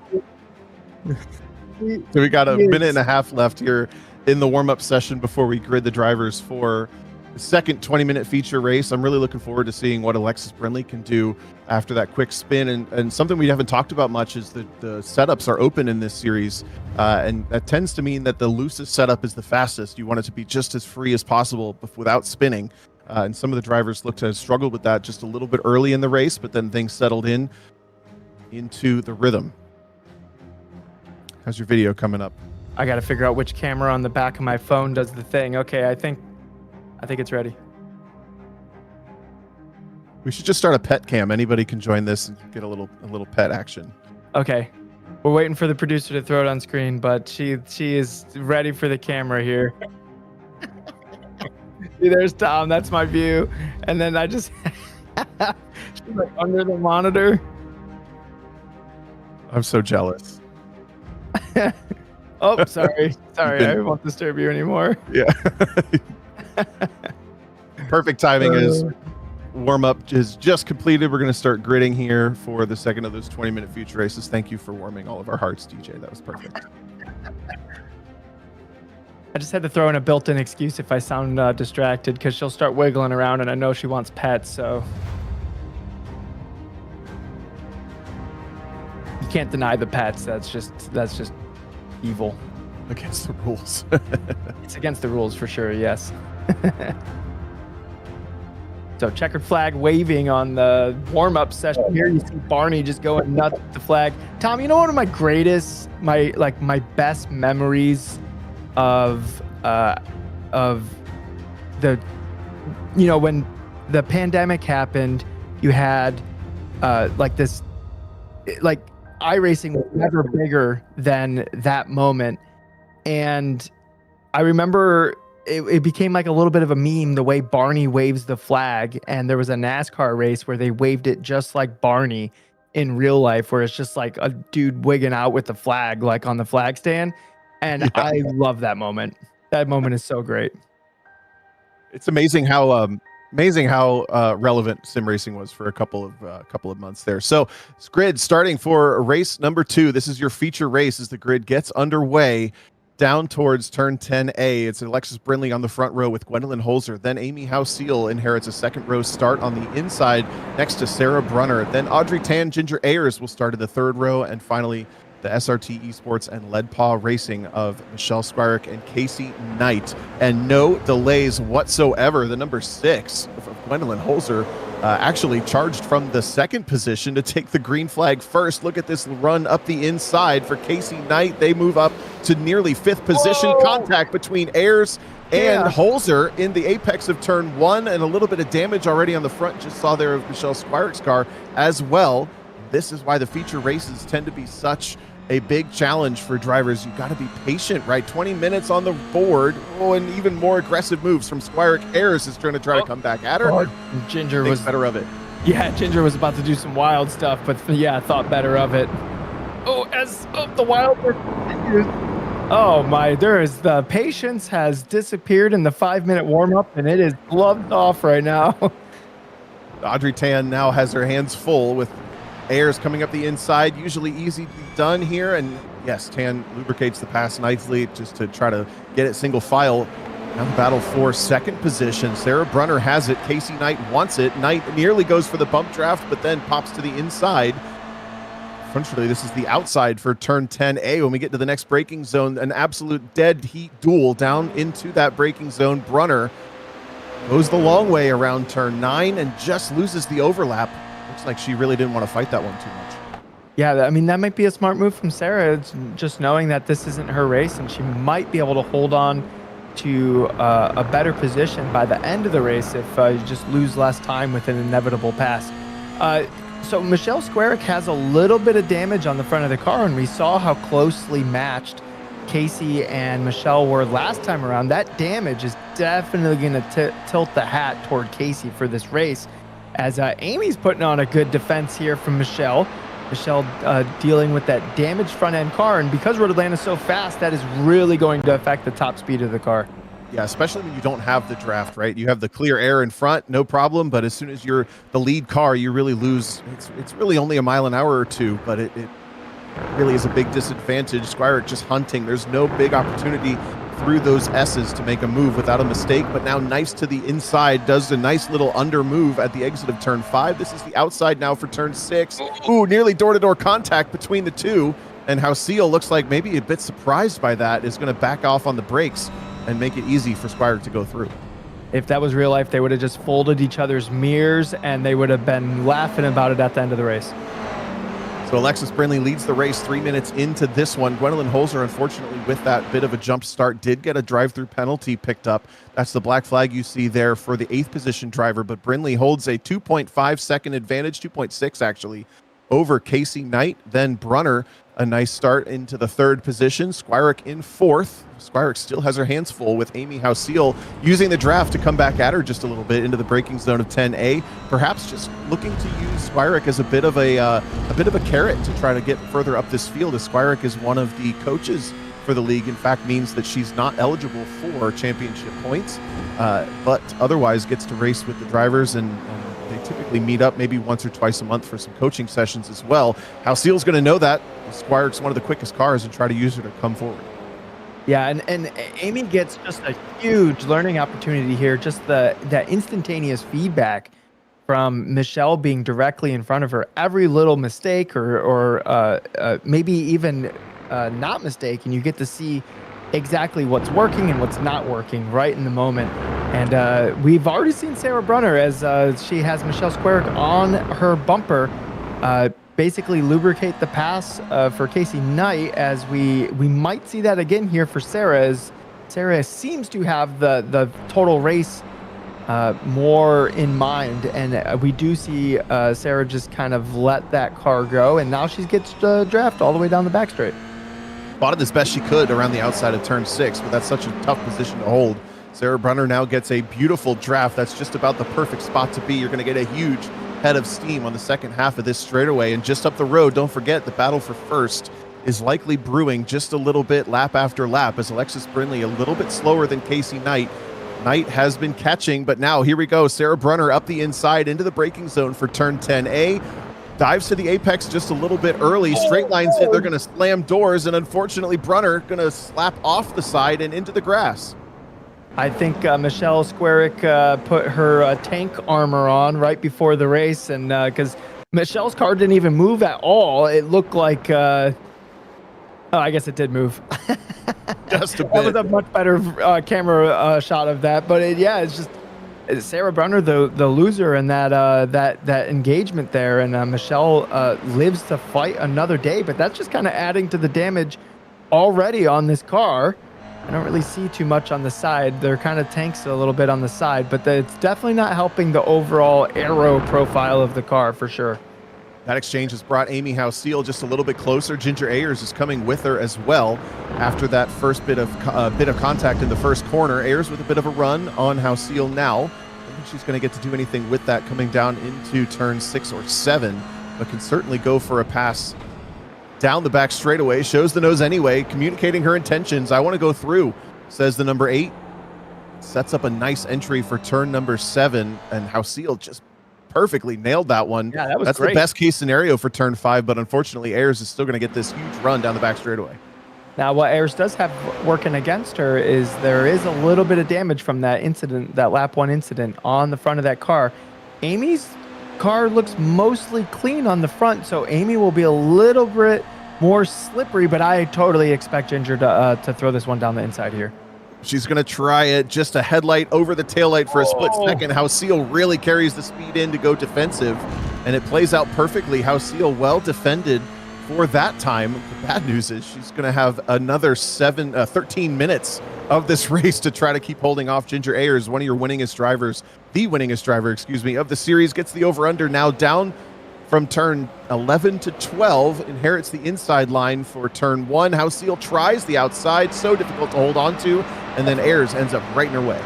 So we got a minute and a half left here in the warm-up session before we grid the drivers for the second 20-minute feature race. I'm really looking forward to seeing what Alexis Brindley can do after that quick spin. And something we haven't talked about much is that the setups are open in this series. And that tends to mean that the loosest setup is the fastest. You want it to be just as free as possible without spinning. And some of the drivers look to have struggled with that just a little bit early in the race, but then things settled into the rhythm. How's your video coming up? I got to figure out which camera on the back of my phone does the thing. Okay, I think it's ready. We should just start a pet cam. Anybody can join this and get a little pet action. Okay. We're waiting for the producer to throw it on screen, but she is ready for the camera here. See, there's Tom. That's my view. And then I just she's like under the monitor. I'm so jealous. Oh, sorry. I won't disturb you anymore. Yeah. Perfect timing is warm-up is just completed. We're going to start gridding here for the second of those 20-minute future races. Thank you for warming all of our hearts, DJ. That was perfect. I just had to throw in a built-in excuse if I sound distracted, because she'll start wiggling around, and I know she wants pets, so you can't deny the pets. That's just evil. Against the rules. It's against the rules for sure, yes. So checkered flag waving on the warm-up session here. You see Barney just going nuts with the flag. Tom, you know, one of my best memories of the, you know, when the pandemic happened, you had this iRacing was never bigger than that moment. And I remember it became like a little bit of a meme, the way Barney waves the flag. And there was a NASCAR race where they waved it just like Barney in real life, where it's just like a dude wigging out with the flag, like on the flag stand. And yeah. I love that moment. That moment is so great. It's amazing how relevant sim racing was for a couple of months there. So it's grid starting for race number 2. This is your feature race as the grid gets underway down towards turn 10A. It's Alexis Brindley on the front row with Gwendolyn Holzer. Then Amy House-Seal inherits a second row start on the inside next to Sarah Brunner. Then Audrey Tan, Ginger Ayers will start in the third row. And finally, the SRT Esports and Lead Paw Racing of Michelle Squirick and Casey Knight. And no delays whatsoever. The number 6 of Gwendolyn Holzer actually charged from the second position to take the green flag first. Look at this run up the inside for Casey Knight. They move up to nearly 5th position. Whoa! Contact between Ayers and Holzer in the apex of turn 1, and a little bit of damage already on the front. Just saw there of Michelle Squirick's car as well. This is why the feature races tend to be such a big challenge for drivers. You've got to be patient, right? 20 minutes on the board. Oh, and even more aggressive moves from Squirick. Ayers is trying to come back at her. Ginger was better of it. Yeah, Ginger was about to do some wild stuff, but yeah, thought better of it. Oh, as the wild work continues. Oh my, the patience has disappeared in the 5-minute warm-up, and it is gloved off right now. Audrey Tan now has her hands full with Ayers coming up the inside. Usually easy to be done here, and yes, Tan lubricates the pass nicely just to try to get it single file. Now the battle for second position. Sarah Brunner has it. Casey Knight wants it. Knight nearly goes for the bump draft, but then pops to the inside. Unfortunately, this is the outside for turn 10A. When we get to the next braking zone, an absolute dead heat duel down into that braking zone. Brunner goes the long way around turn 9 and just loses the overlap. Looks like she really didn't want to fight that one too much. Yeah, I mean, that might be a smart move from Sarah. It's just knowing that this isn't her race and she might be able to hold on to a better position by the end of the race if you just lose less time with an inevitable pass. So Michelle Squirick has a little bit of damage on the front of the car, and we saw how closely matched Casey and Michelle were last time around. That damage is definitely going to tilt the hat toward Casey for this race, as Amy's putting on a good defense here from Michelle. Michelle dealing with that damaged front end car, and because Road Atlanta is so fast, that is really going to affect the top speed of the car. Yeah, especially when you don't have the draft, right? You have the clear air in front, no problem, but as soon as you're the lead car, you really lose. It's really only a mile an hour or two, but it really is a big disadvantage. Squirick just hunting. There's no big opportunity through those S's to make a move without a mistake, but now nice to the inside, does a nice little under move at the exit of turn 5. This is the outside now for turn 6. Ooh, nearly door-to-door contact between the two, and Seal looks like maybe a bit surprised by that, is going to back off on the brakes and make it easy for Squirick to go through. If that was real life, they would have just folded each other's mirrors and they would have been laughing about it at the end of the race. So Alexis Brindley leads the race 3 minutes into this one. Gwendolyn Holzer, unfortunately, with that bit of a jump start, did get a drive-through penalty picked up. That's the black flag you see there for the 8th position driver, but Brindley holds a 2.5 second advantage, 2.6 actually, over Casey Knight. Then Brunner, a nice start into the 3rd position. Squirick in 4th. Squirick still has her hands full with Amy Seal using the draft to come back at her just a little bit into the braking zone of 10A. Perhaps just looking to use Squirick as a bit of a carrot to try to get further up this field, as Squirick is one of the coaches for the league. In fact, means that she's not eligible for championship points, but otherwise gets to race with the drivers, and they typically meet up maybe once or twice a month for some coaching sessions as well. Seal's going to know that. Squirick's one of the quickest cars and try to use her to come forward. Yeah, and Amy gets just a huge learning opportunity here. Just that instantaneous feedback from Michelle being directly in front of her. Every little mistake or maybe even not mistake, and you get to see exactly what's working and what's not working right in the moment. And we've already seen Sarah Brunner as she has Michelle Squirick on her bumper, basically lubricate the pass for Casey Knight, as we might see that again here for Sarah, as Sarah seems to have the total race more in mind, and we do see Sarah just kind of let that car go, and now she gets the draft all the way down the back straight. Fought it as best she could around the outside of turn 6, but that's such a tough position to hold. Sarah Brunner now gets a beautiful draft. That's just about the perfect spot to be. You're going to get a huge head of steam on the second half of this straightaway, and just up the road, don't forget, the battle for first is likely brewing just a little bit lap after lap, as Alexis Brindley a little bit slower than Casey Knight. Knight has been catching, but now here we go. Sarah Brunner up the inside into the braking zone for turn 10A. Dives to the apex just a little bit early. Straight lines it. They're going to slam doors, and unfortunately Brunner going to slap off the side and into the grass. I think Michelle Squirick put her tank armor on right before the race, and because Michelle's car didn't even move at all, it looked like oh, I guess it did move. Just a bit. That was a much better camera shot of that, but it's just Sarah Brunner, the loser in that engagement there, and Michelle lives to fight another day. But that's just kind of adding to the damage already on this car. I don't really see too much on the side. They're kind of tanks a little bit on the side, but it's definitely not helping the overall aero profile of the car for sure. That exchange has brought Amy House-Seal just a little bit closer. Ginger Ayers is coming with her as well after that first bit of contact in the first corner. Ayers with a bit of a run on House-Seal now. I don't think she's going to get to do anything with that coming down into turn 6 or 7, but can certainly go for a pass down the back straightaway. Shows the nose anyway, communicating her intentions. I want to go through, says the number 8. Sets up a nice entry for turn number 7, and House-Seal just perfectly nailed that one. Yeah, that was That's great. the best case scenario for turn 5, but unfortunately Ayers is still going to get this huge run down the back straightaway. Now, what Ayers does have working against her is there is a little bit of damage from that incident, that lap 1 incident on the front of that car. Amy's car looks mostly clean on the front, so Amy will be a little bit more slippery, but I totally expect Ginger to throw this one down the inside here. She's going to try it. Just a headlight over the taillight for a split second. House-Seal really carries the speed in to go defensive, and it plays out perfectly. House-Seal well defended for that time. The bad news is she's going to have another 13 minutes of this race to try to keep holding off Ginger Ayers, one of your winningest drivers, the winningest driver, of the series. Gets the over-under now down from turn 11 to 12, inherits the inside line for turn 1. House-Seal tries the outside, so difficult to hold on to, and then Ayers ends up right in her way.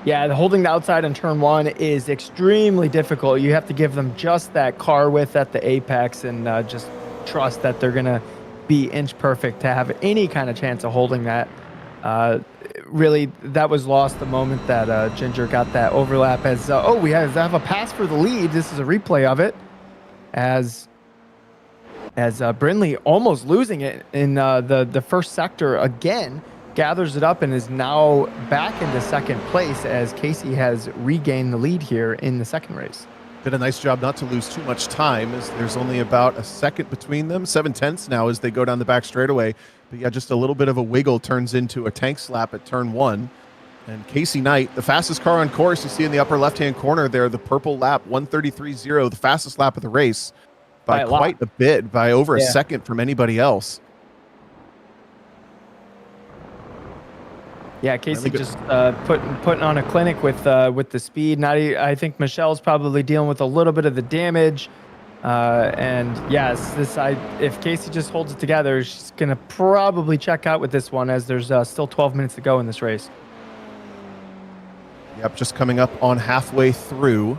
Yeah, holding the outside in turn 1 is extremely difficult. You have to give them just that car width at the apex and just trust that they're going to be inch perfect to have any kind of chance of holding that. Really, that was lost the moment that Ginger got that overlap as, we have a pass for the lead. This is a replay of it. As Brindley almost losing it in the first sector again, gathers it up and is now back into second place as Casey has regained the lead here in the second race. Did a nice job not to lose too much time, as there's only about a second between them. 7/10 now as they go down the back straightaway. But yeah, just a little bit of a wiggle turns into a tank slap at turn 1. And Casey Knight, the fastest car on course, you see in the upper left-hand corner there, the purple lap, 1:33.0, the fastest lap of the race by quite a bit, by over a second from anybody else. Yeah, Casey just putting on a clinic with the speed. I think Michelle's probably dealing with a little bit of the damage. And yes, if Casey just holds it together, she's going to probably check out with this one as there's still 12 minutes to go in this race. Yep, just coming up on halfway through.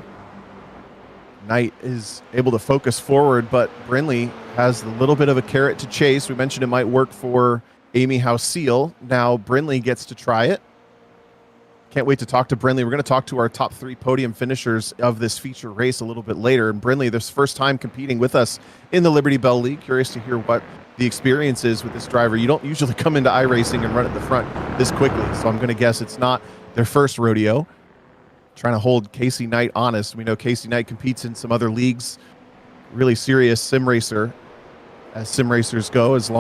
Knight is able to focus forward, but Brindley has a little bit of a carrot to chase. We mentioned it might work for Amy House-Seal. Now Brindley gets to try it. Can't wait to talk to Brindley. We're going to talk to our top 3 podium finishers of this feature race a little bit later. And Brindley, this first time competing with us in the Liberty Belle League. Curious to hear what the experience is with this driver. You don't usually come into iRacing and run at the front this quickly, so I'm going to guess it's not their first rodeo. Trying to hold Casey Knight honest. We know Casey Knight competes in some other leagues. Really serious sim racer, as sim racers go, as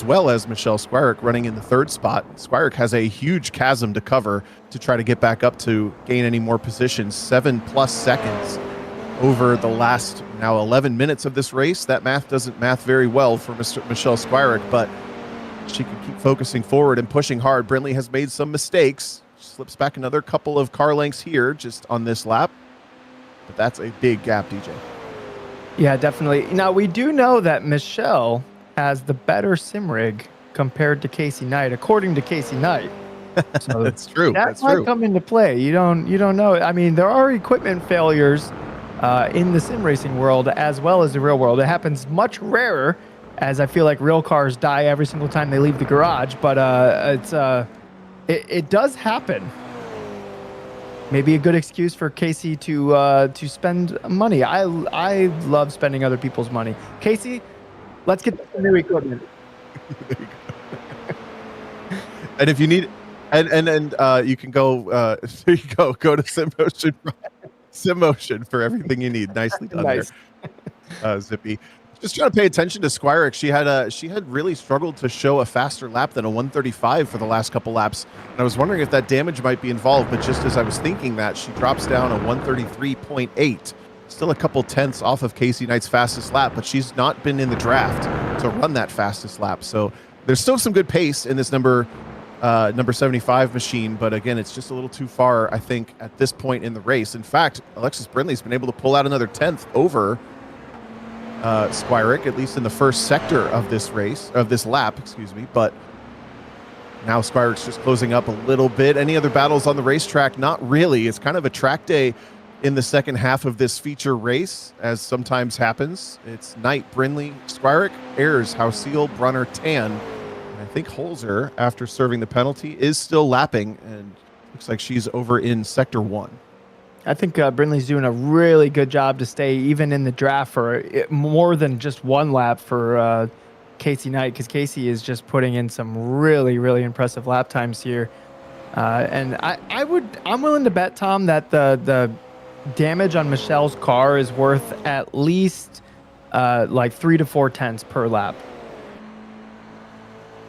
well as Michelle Squirick running in the 3rd spot. Squirick has a huge chasm to cover to try to get back up to gain any more positions. 7+ seconds over the last now 11 minutes of this race. That math doesn't math very well for Michelle Squirick, but she can keep focusing forward and pushing hard. Brindley has made some mistakes. Slips back another couple of car lengths here just on this lap. But that's a big gap, DJ. Yeah, definitely. Now, we do know that Michelle has the better sim rig compared to Casey Knight, according to Casey Knight. So that's true. That might come into play. You don't know. I mean, there are equipment failures in the sim racing world as well as the real world. It happens much rarer, as I feel like real cars die every single time they leave the garage. But it does happen. Maybe a good excuse for Casey to spend money. I love spending other people's money. Casey, let's get some new equipment. And if you need, and you can go. There you go. Go to SimMotion for everything you need. Nicely done Nice. there, Zippy. Just trying to pay attention to Squirek. She had really struggled to show a faster lap than a 135 for the last couple laps. And I was wondering if that damage might be involved, but just as I was thinking that, she drops down a 133.8. Still a couple tenths off of Casey Knight's fastest lap, but she's not been in the draft to run that fastest lap. So there's still some good pace in this number 75 machine, but again, it's just a little too far, I think, at this point in the race. In fact, Alexis Brindley's been able to pull out another tenth over Squirek, at least in the first sector of this race, of this lap, excuse me. But now Squirek's just closing up a little bit. Any other battles on the racetrack? Not really. It's kind of a track day in the second half of this feature race, as sometimes happens. It's Knight, Brindley, Squirek, Ayers, Hausiel, Brunner, Tan. And I think Holzer, after serving the penalty, is still lapping, and looks like she's over in sector 1. I think Brindley's doing a really good job to stay even in the draft for more than just one lap for Casey Knight, because Casey is just putting in some really, really impressive lap times here. And I'm willing to bet, Tom, that the damage on Michelle's car is worth at least like 3 to 4 tenths per lap.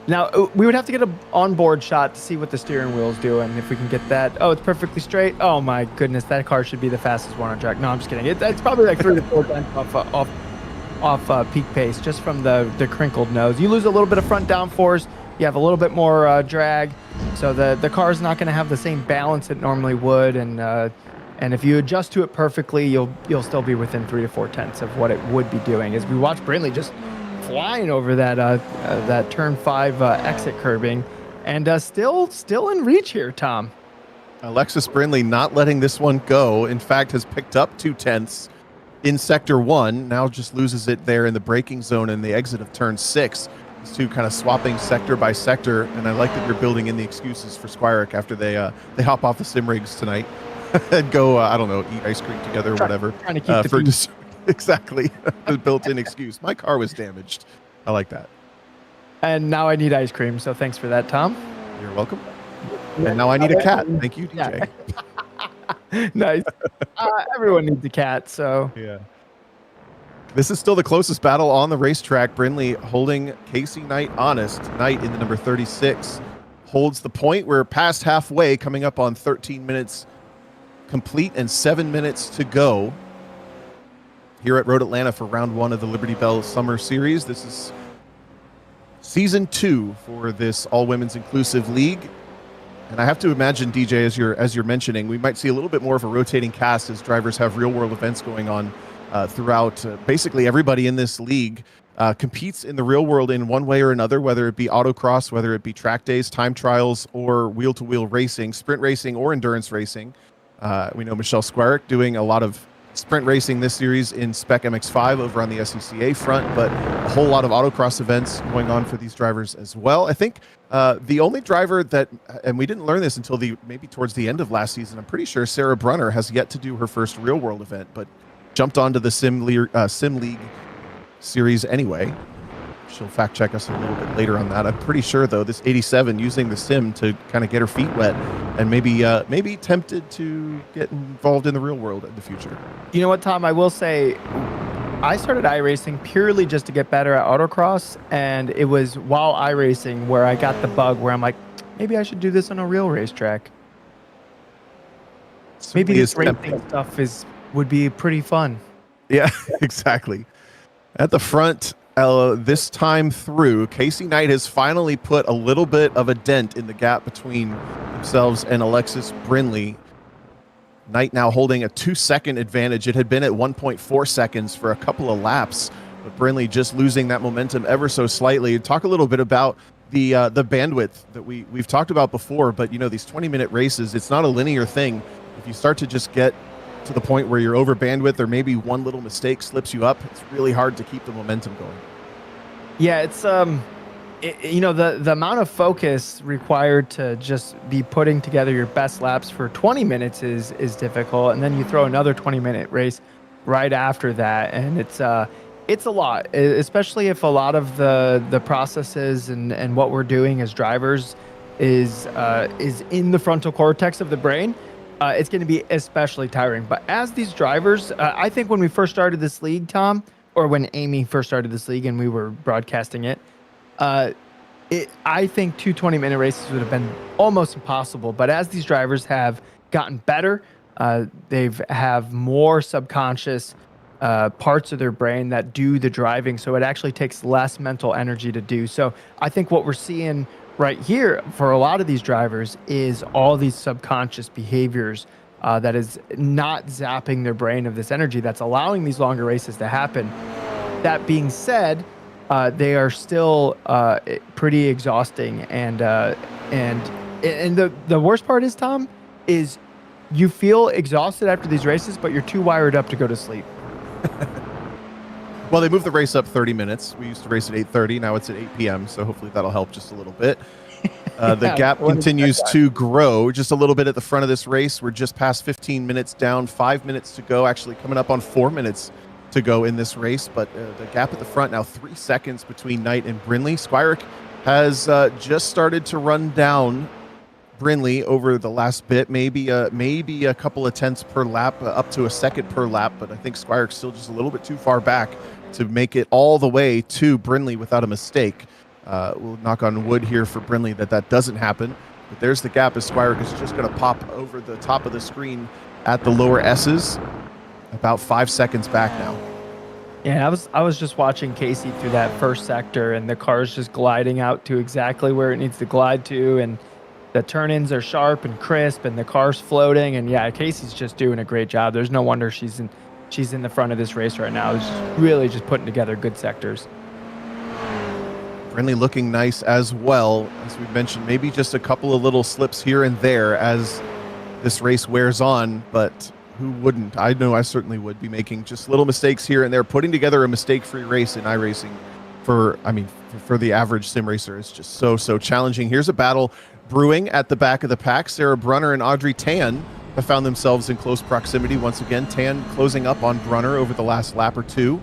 Now, we would have to get an onboard shot to see what the steering wheel is doing, if we can get that. Oh, it's perfectly straight. Oh, my goodness. That car should be the fastest one on track. No, I'm just kidding. It's probably like 3 to 4 tenths off peak pace, just from the crinkled nose. You lose a little bit of front downforce. You have a little bit more drag. So the car is not going to have the same balance it normally would. And if you adjust to it perfectly, you'll still be within 3 to 4 tenths of what it would be doing. As we watch Brindley just flying over that turn 5 exit curbing, and still in reach here, Tom. Alexis Brindley not letting this one go. In fact, has picked up 2 tenths in sector 1. Now just loses it there in the braking zone and the exit of turn 6. These two kind of swapping sector by sector, and I like that you're building in the excuses for Squirek after they hop off the sim rigs tonight and go I don't know, eat ice cream together or whatever. Trying to keep the peace. Exactly. A built-in excuse. My car was damaged. I like that. And now I need ice cream, so thanks for that, Tom. You're welcome. And now I need a cat. Thank you, DJ. Yeah. Nice. Everyone needs a cat, so. Yeah. This is still the closest battle on the racetrack. Brindley holding Casey Knight honest. Knight in the number 36 holds the point. We're past halfway, coming up on 13 minutes complete and 7 minutes to go here at Road Atlanta for round 1 of the Liberty Bell Summer Series. This is season 2 for this all-women's inclusive league. And I have to imagine, DJ, as you're mentioning, we might see a little bit more of a rotating cast as drivers have real-world events going on throughout. Basically, everybody in this league competes in the real world in one way or another, whether it be autocross, whether it be track days, time trials, or wheel-to-wheel racing, sprint racing, or endurance racing. We know Michelle Squirek doing a lot of sprint racing this series in Spec MX5 over on the SCCA front, but a whole lot of autocross events going on for these drivers as well. I think the only driver that, and we didn't learn this until maybe towards the end of last season, I'm pretty sure Sarah Brunner has yet to do her first real world event, but jumped onto the Sim League series anyway. She'll fact check us a little bit later on that. I'm pretty sure, though, this 87 using the sim to kind of get her feet wet and maybe tempted to get involved in the real world in the future. You know what, Tom? I will say I started iRacing purely just to get better at autocross, and it was while iRacing where I got the bug where I'm like, maybe I should do this on a real racetrack. Maybe this racing stuff would be pretty fun. Yeah, exactly. At the front, this time through, Casey Knight has finally put a little bit of a dent in the gap between themselves and Alexis Brindley. Knight now holding a 2-second advantage. It had been at 1.4 seconds for a couple of laps, but Brindley just losing that momentum ever so slightly. Talk a little bit about the bandwidth that we've talked about before, but these 20-minute races, it's not a linear thing. If you start to just get to the point where you're over bandwidth or maybe one little mistake slips you up, it's really hard to keep the momentum going. Yeah, it's the amount of focus required to just be putting together your best laps for 20 minutes is difficult, and then you throw another 20-minute race right after that, and it's a lot, especially if a lot of the processes and what we're doing as drivers is in the frontal cortex of the brain. It's going to be especially tiring. But as these drivers, I think when we first started this league, Tom, or when Amy first started this league and we were broadcasting it, I think 2 20-minute races would have been almost impossible. But as these drivers have gotten better, they've have more subconscious parts of their brain that do the driving, so it actually takes less mental energy to do. So I think what we're seeing right here for a lot of these drivers is all these subconscious behaviors that is not zapping their brain of this energy that's allowing these longer races to happen. That being said, they are still pretty exhausting, and the worst part is, Tom, is you feel exhausted after these races, but you're too wired up to go to sleep. Well, they moved the race up 30 minutes. We used to race at 8:30. Now it's at 8 p.m. So hopefully that'll help just a little bit. The gap continues to grow just a little bit at the front of this race. We're just past 15 minutes down, 5 minutes to go, actually coming up on 4 minutes to go in this race. But the gap at the front now 3 seconds between Knight and Brindley. Squires has just started to run down Brindley over the last bit, maybe a couple of tenths per lap, up to a second per lap, but I think Squires still just a little bit too far back to make it all the way to Brindley without a mistake. We'll knock on wood here for Brindley that doesn't happen, but there's the gap as Squires is just going to pop over the top of the screen at the lower S's, about 5 seconds back now. Yeah, I was just watching Casey through that first sector, and the car's just gliding out to exactly where it needs to glide to, and the turn-ins are sharp and crisp, and the car's floating. And yeah, Casey's just doing a great job. There's no wonder she's in the front of this race right now. She's really just putting together good sectors. Brindley looking nice as well. As we mentioned, maybe just a couple of little slips here and there as this race wears on, but who wouldn't? I know I certainly would be making just little mistakes here and there. Putting together a mistake-free race in iRacing for the average sim racer is just so challenging. Here's a battle brewing at the back of the pack. Sarah Brunner and Audrey Tan have found themselves in close proximity once again. Tan closing up on Brunner over the last lap or two.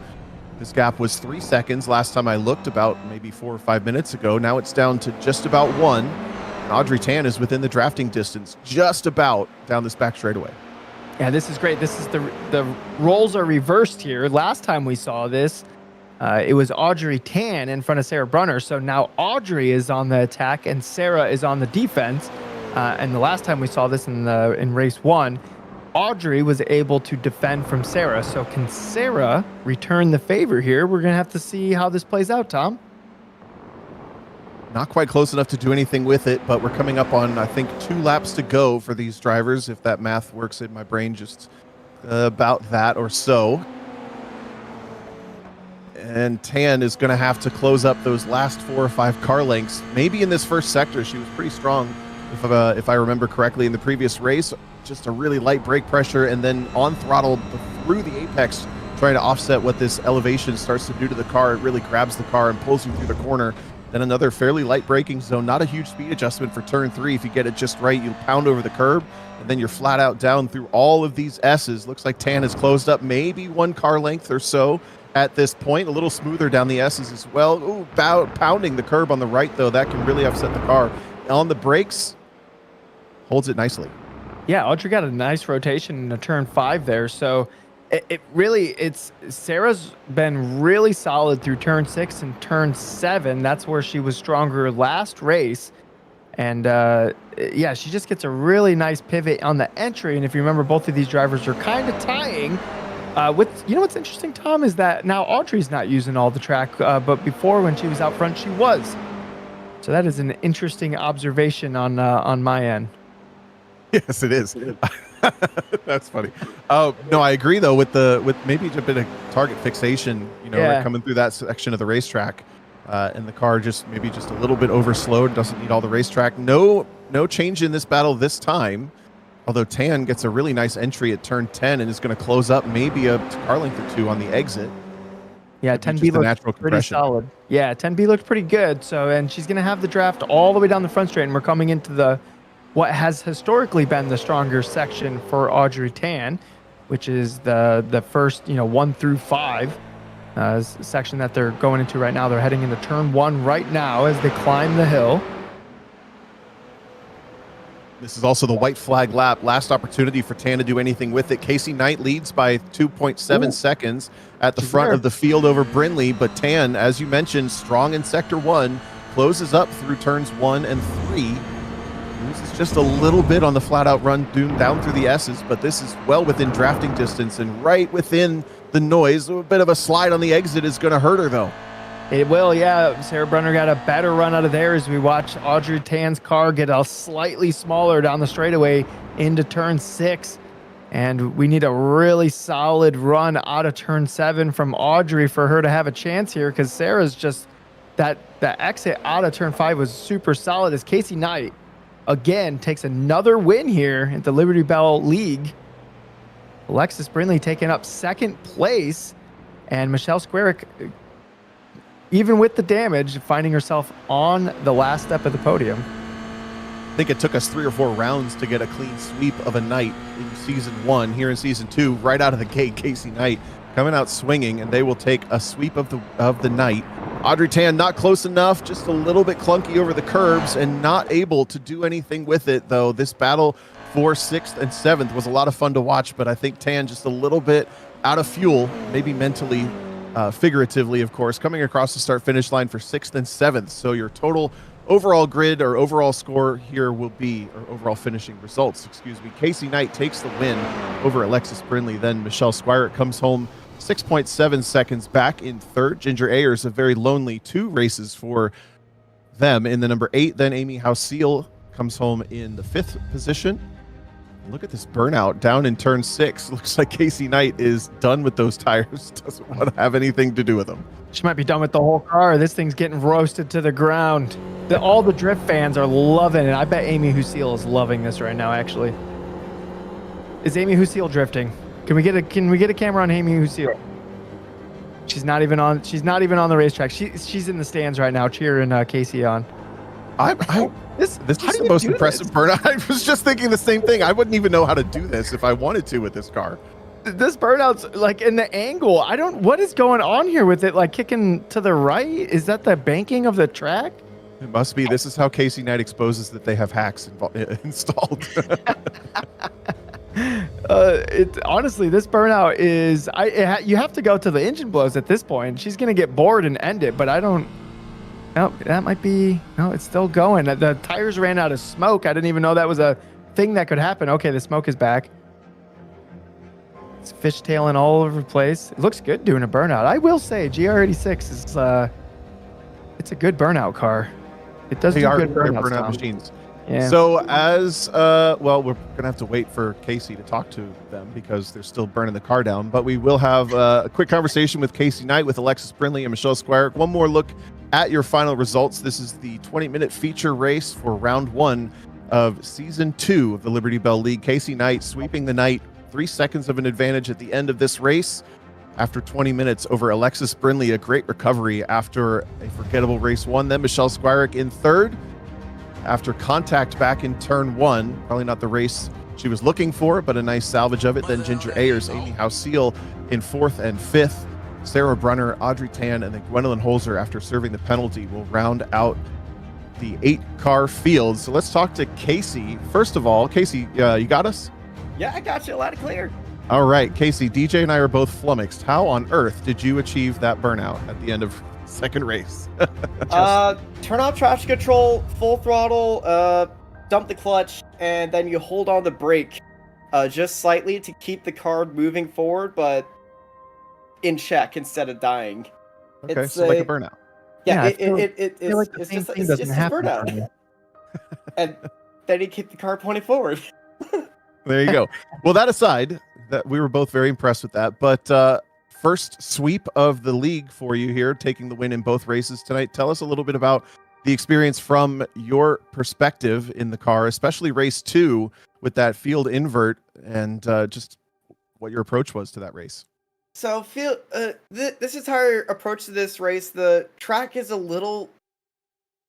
This gap was 3 seconds last time I looked, about maybe 4 or 5 minutes ago. Now it's down to just about 1. And Audrey Tan is within the drafting distance, just about down this back straightaway. Yeah, this is great. This is the roles are reversed here. Last time we saw this, it was Audrey Tan in front of Sarah Brunner. So now Audrey is on the attack and Sarah is on the defense. And the last time we saw this in race 1, Audrey was able to defend from Sarah. So can Sarah return the favor here? We're going to have to see how this plays out, Tom. Not quite close enough to do anything with it, but we're coming up on, I think, 2 laps to go for these drivers, if that math works in my brain, just about that or so. And Tan is going to have to close up those last 4 or 5 car lengths. Maybe in this first sector, she was pretty strong, if I remember correctly, in the previous race. Just a really light brake pressure, and then on throttle through the apex, trying to offset what this elevation starts to do to the car. It really grabs the car and pulls you through the corner. Then another fairly light braking zone, not a huge speed adjustment for turn 3. If you get it just right, you pound over the curb, and then you're flat out down through all of these S's. Looks like Tan has closed up maybe 1 car length or so at this point. A little smoother down the S's as well. Ooh, pounding the curb on the right, though. That can really upset the car. On the brakes, holds it nicely. Yeah, Audrey got a nice rotation in a turn 5 there. So Sarah's been really solid through turn 6 and turn 7. That's where she was stronger last race. And yeah, she just gets a really nice pivot on the entry. And if you remember, both of these drivers are kind of tying. What's interesting, Tom, is that now Audrey's not using all the track, but before when she was out front, she was. So that is an interesting observation on my end. Yes, it is. That's funny. No, I agree though with maybe a bit of target fixation. Right coming through that section of the racetrack, and the car just a little bit overslowed. Doesn't need all the racetrack. No change in this battle this time. Although Tan gets a really nice entry at turn 10 and is going to close up maybe a car length or 2 on the exit. Yeah, 10B looked pretty solid. Yeah, 10B looked pretty good. So, and she's going to have the draft all the way down the front straight, and we're coming into what has historically been the stronger section for Audrey Tan, which is the first 1 through 5 section that they're going into right now. They're heading into turn 1 right now as they climb the hill. This is also the white flag lap. Last opportunity for Tan to do anything with it. Casey Knight leads by 2.7 seconds at the front of the field over Brindley, but Tan, as you mentioned, strong in sector 1, closes up through turns 1 and 3. Loses just a little bit on the flat-out run down through the S's, but this is well within drafting distance and right within the noise. A bit of a slide on the exit is going to hurt her, though. It will, yeah. Sarah Brunner got a better run out of there as we watch Audrey Tan's car get a slightly smaller down the straightaway into turn 6. And we need a really solid run out of turn 7 from Audrey for her to have a chance here, because Sarah's just, that exit out of turn 5 was super solid as Casey Knight, again, takes another win here at the Liberty Belle League. Alexis Brindley taking up 2nd place, and Michelle Squarick, even with the damage, finding herself on the last step of the podium. I think it took us 3 or 4 rounds to get a clean sweep of a night in season 1. Here in season 2, right out of the gate, Casey Knight coming out swinging, and they will take a sweep of the night. Audrey Tan not close enough, just a little bit clunky over the curbs and not able to do anything with it, though. This battle for 6th and 7th was a lot of fun to watch, but I think Tan just a little bit out of fuel, maybe mentally, figuratively, of course, coming across the start-finish line for 6th and 7th. So your total overall grid or overall score here will be, or overall finishing results, excuse me. Casey Knight takes the win over Alexis Brindley. Then Michelle Squire comes home 6.7 seconds back in 3rd. Ginger Ayers, a very lonely 2 races for them in the number 8. Then Amy House-Seal comes home in the 5th position. Look at this burnout down in turn 6. Looks like Casey Knight is done with those tires. Doesn't want to have anything to do with them. She might be done with the whole car. This thing's getting roasted to the ground. All the drift fans are loving it. I bet Amy House-Seal is loving this right now, actually. Is Amy House-Seal drifting? Can we get a camera on Amy House-Seal? She's not even on the racetrack. She's in the stands right now cheering Casey on. This is the most impressive burnout. I was just thinking the same thing. I wouldn't even know how to do this if I wanted to with this car. This burnout's like in the angle. What is going on here with it? Like kicking to the right? Is that the banking of the track? It must be. This is how Casey Knight exposes that they have hacks installed. Honestly, this burnout is, you have to go to the engine blows at this point. She's going to get bored and end it, but I don't. No, that might be. No, it's still going. The tires ran out of smoke. I didn't even know that was a thing that could happen. Okay, the smoke is back. It's fishtailing all over the place. It looks good doing a burnout. I will say, GR86 is it's a good burnout car. It does do good burnout machines. Yeah. So as well, we're gonna have to wait for Casey to talk to them because they're still burning the car down. But we will have a quick conversation with Casey Knight, with Alexis Brindley, and Michelle Squire. One more look at your final results. This is the 20-minute feature race for round 1 of season 2 of the Liberty Belle League. Casey Knight sweeping the night, 3 seconds of an advantage at the end of this race after 20 minutes over Alexis Brindley. A great recovery after a forgettable race 1. Then Michelle Squire in 3rd after contact back in turn 1. Probably not the race she was looking for, but a nice salvage of it. Then Ginger Ayers, Amy House-Seal in 4th and 5th. Sarah Brunner, Audrey Tan, and then Gwendolyn Holzer, after serving the penalty, will round out the 8-car field. So let's talk to Casey. First of all, Casey, you got us? Yeah, I got you loud and clear. All right, Casey, DJ and I are both flummoxed. How on earth did you achieve that burnout at the end of second race? Turn off traction control, full throttle, dump the clutch, and then you hold on the brake just slightly to keep the car moving forward, but in check instead of dying. Okay, it's so like a burnout. Yeah, I it's feel like the it's same just thing it's doesn't just a happen for burnout. me. And then you keep the car pointing forward. There you go. Well, that aside, that we were both very impressed with that. But first sweep of the league for you here, taking the win in both races tonight. Tell us a little bit about the experience from your perspective in the car, especially race 2 with that field invert, and just what your approach was to that race. So this entire approach to this race, the track is a little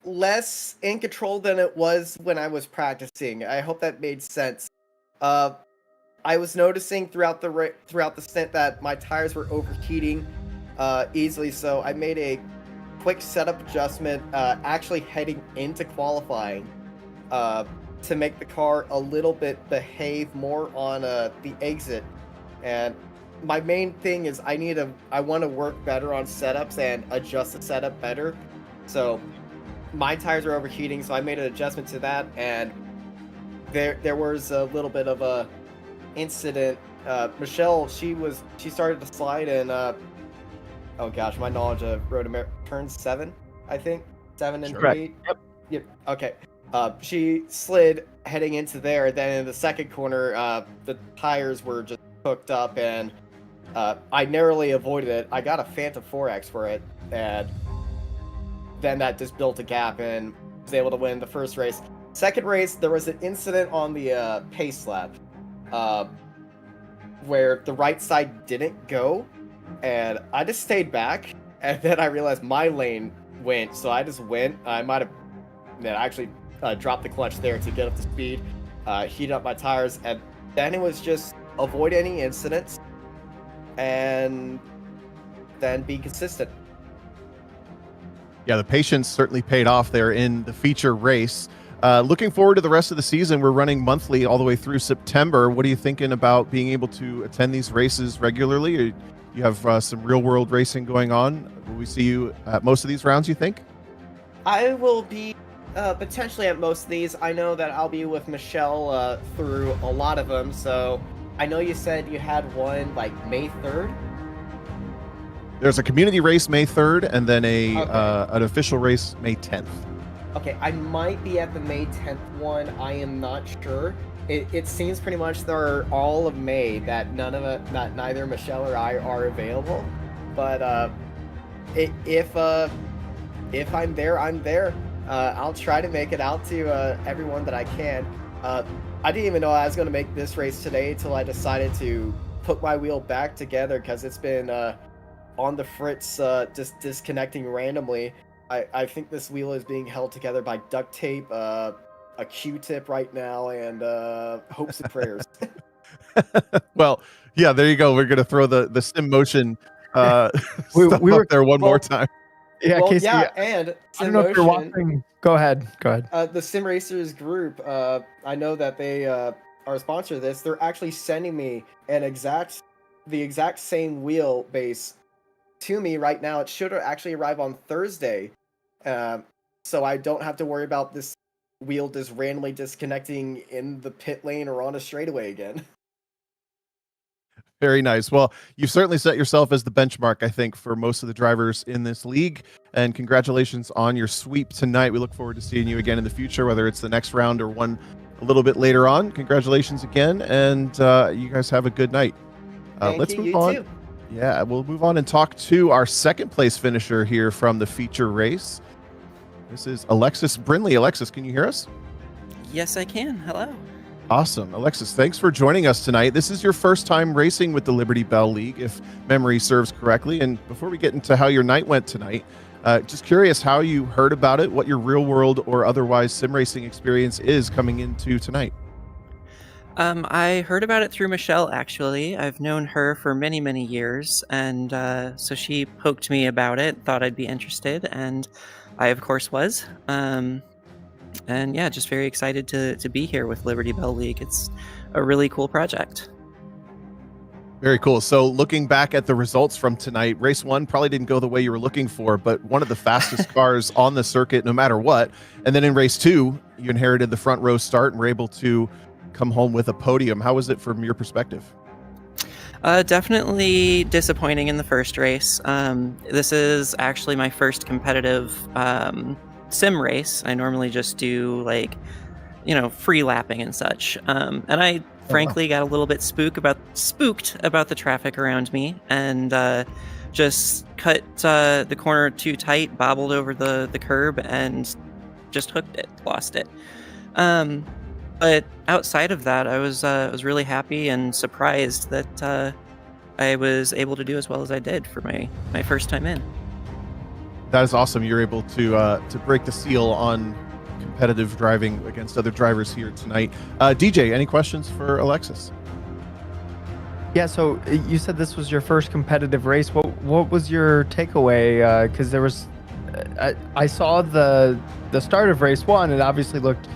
less in control than it was when I was practicing. I hope that made sense. I was noticing throughout the stint that my tires were overheating easily, so I made a quick setup adjustment actually heading into qualifying. to make the car a little bit behave more on the exit. And my main thing is I want to work better on setups and adjust the setup better. So my tires are overheating, so I made an adjustment to that, and there was a little bit of a incident. Michelle, she started to slide, and oh gosh, my knowledge of turn 7, I think 7 and 8. Yep. Okay. She slid heading into there. Then in the second corner, the tires were just hooked up, and I narrowly avoided it. I got a Phantom 4X for it, and then that just built a gap and was able to win the first race. Second race, there was an incident on the pace lap where the right side didn't go, and I just stayed back, and then I realized my lane went, so I just went. I might have actually dropped the clutch there to get up to speed, heat up my tires, and then it was just avoid any incidents and then be consistent. Yeah, the patience certainly paid off there in the feature race. Looking forward to the rest of the season. We're running monthly all the way through September. What are you thinking about being able to attend these races regularly? You have some real world racing going on. Will we see you at most of these rounds, you think? I will be potentially at most of these. I know that I'll be with Michelle through a lot of them. So I know you said you had one like May 3rd. There's a community race May 3rd, and then an official race May 10th. Okay, I might be at the May 10th one. I am not sure. It seems pretty much they're all of May that neither Michelle or I are available. But if I'm there, I'm there. I'll try to make it out to everyone that I can. I didn't even know I was going to make this race today until I decided to put my wheel back together, because it's been on the fritz, just disconnecting randomly. I think this wheel is being held together by duct tape, a Q-tip right now, and hopes and prayers. Well, yeah, there you go. We're going to throw the sim motion we were up there one more time. Yeah, well, Casey, and I don't know if you're watching. Go ahead. The Sim Racers group, I know that they are a sponsor of this. They're actually sending me the exact same wheelbase to me right now. It should actually arrive on Thursday, so I don't have to worry about this wheel just randomly disconnecting in the pit lane or on a straightaway again. Very nice. Well, you've certainly set yourself as the benchmark, I think, for most of the drivers in this league. And congratulations on your sweep tonight. We look forward to seeing you again in the future, whether it's the next round or one a little bit later on. Congratulations again, and you guys have a good night. Let's move on. Too. Yeah, we'll move on and talk to our second place finisher here from the feature race. This is Alexis Brindley. Alexis, can you hear us? Yes, I can. Hello. Awesome. Alexis, thanks for joining us tonight. This is your first time racing with the Liberty Belle League, if memory serves correctly. And before we get into how your night went tonight, just curious how you heard about it, what your real world or otherwise sim racing experience is coming into tonight. I heard about it through Michelle, actually. I've known her for many, many years. And so she poked me about it, thought I'd be interested. And I, of course, was. And yeah, just very excited to be here with Liberty Belle League. It's a really cool project. Very cool. So looking back at the results from tonight, race 1 probably didn't go the way you were looking for, but one of the fastest cars on the circuit, no matter what. And then in race 2, you inherited the front row start and were able to come home with a podium. How was it from your perspective? Definitely disappointing in the first race. This is actually my first competitive sim race. I normally just do free lapping and such. And I frankly got a little bit spooked about the traffic around me, and just cut the corner too tight, bobbled over the curb, and just lost it. But outside of that, I was really happy and surprised that I was able to do as well as I did for my first time in. That is awesome. You're able to break the seal on competitive driving against other drivers here tonight. DJ, any questions for Alexis? Yeah, so you said this was your first competitive race. What was your takeaway? Because there was, I saw the start of race 1. It obviously looked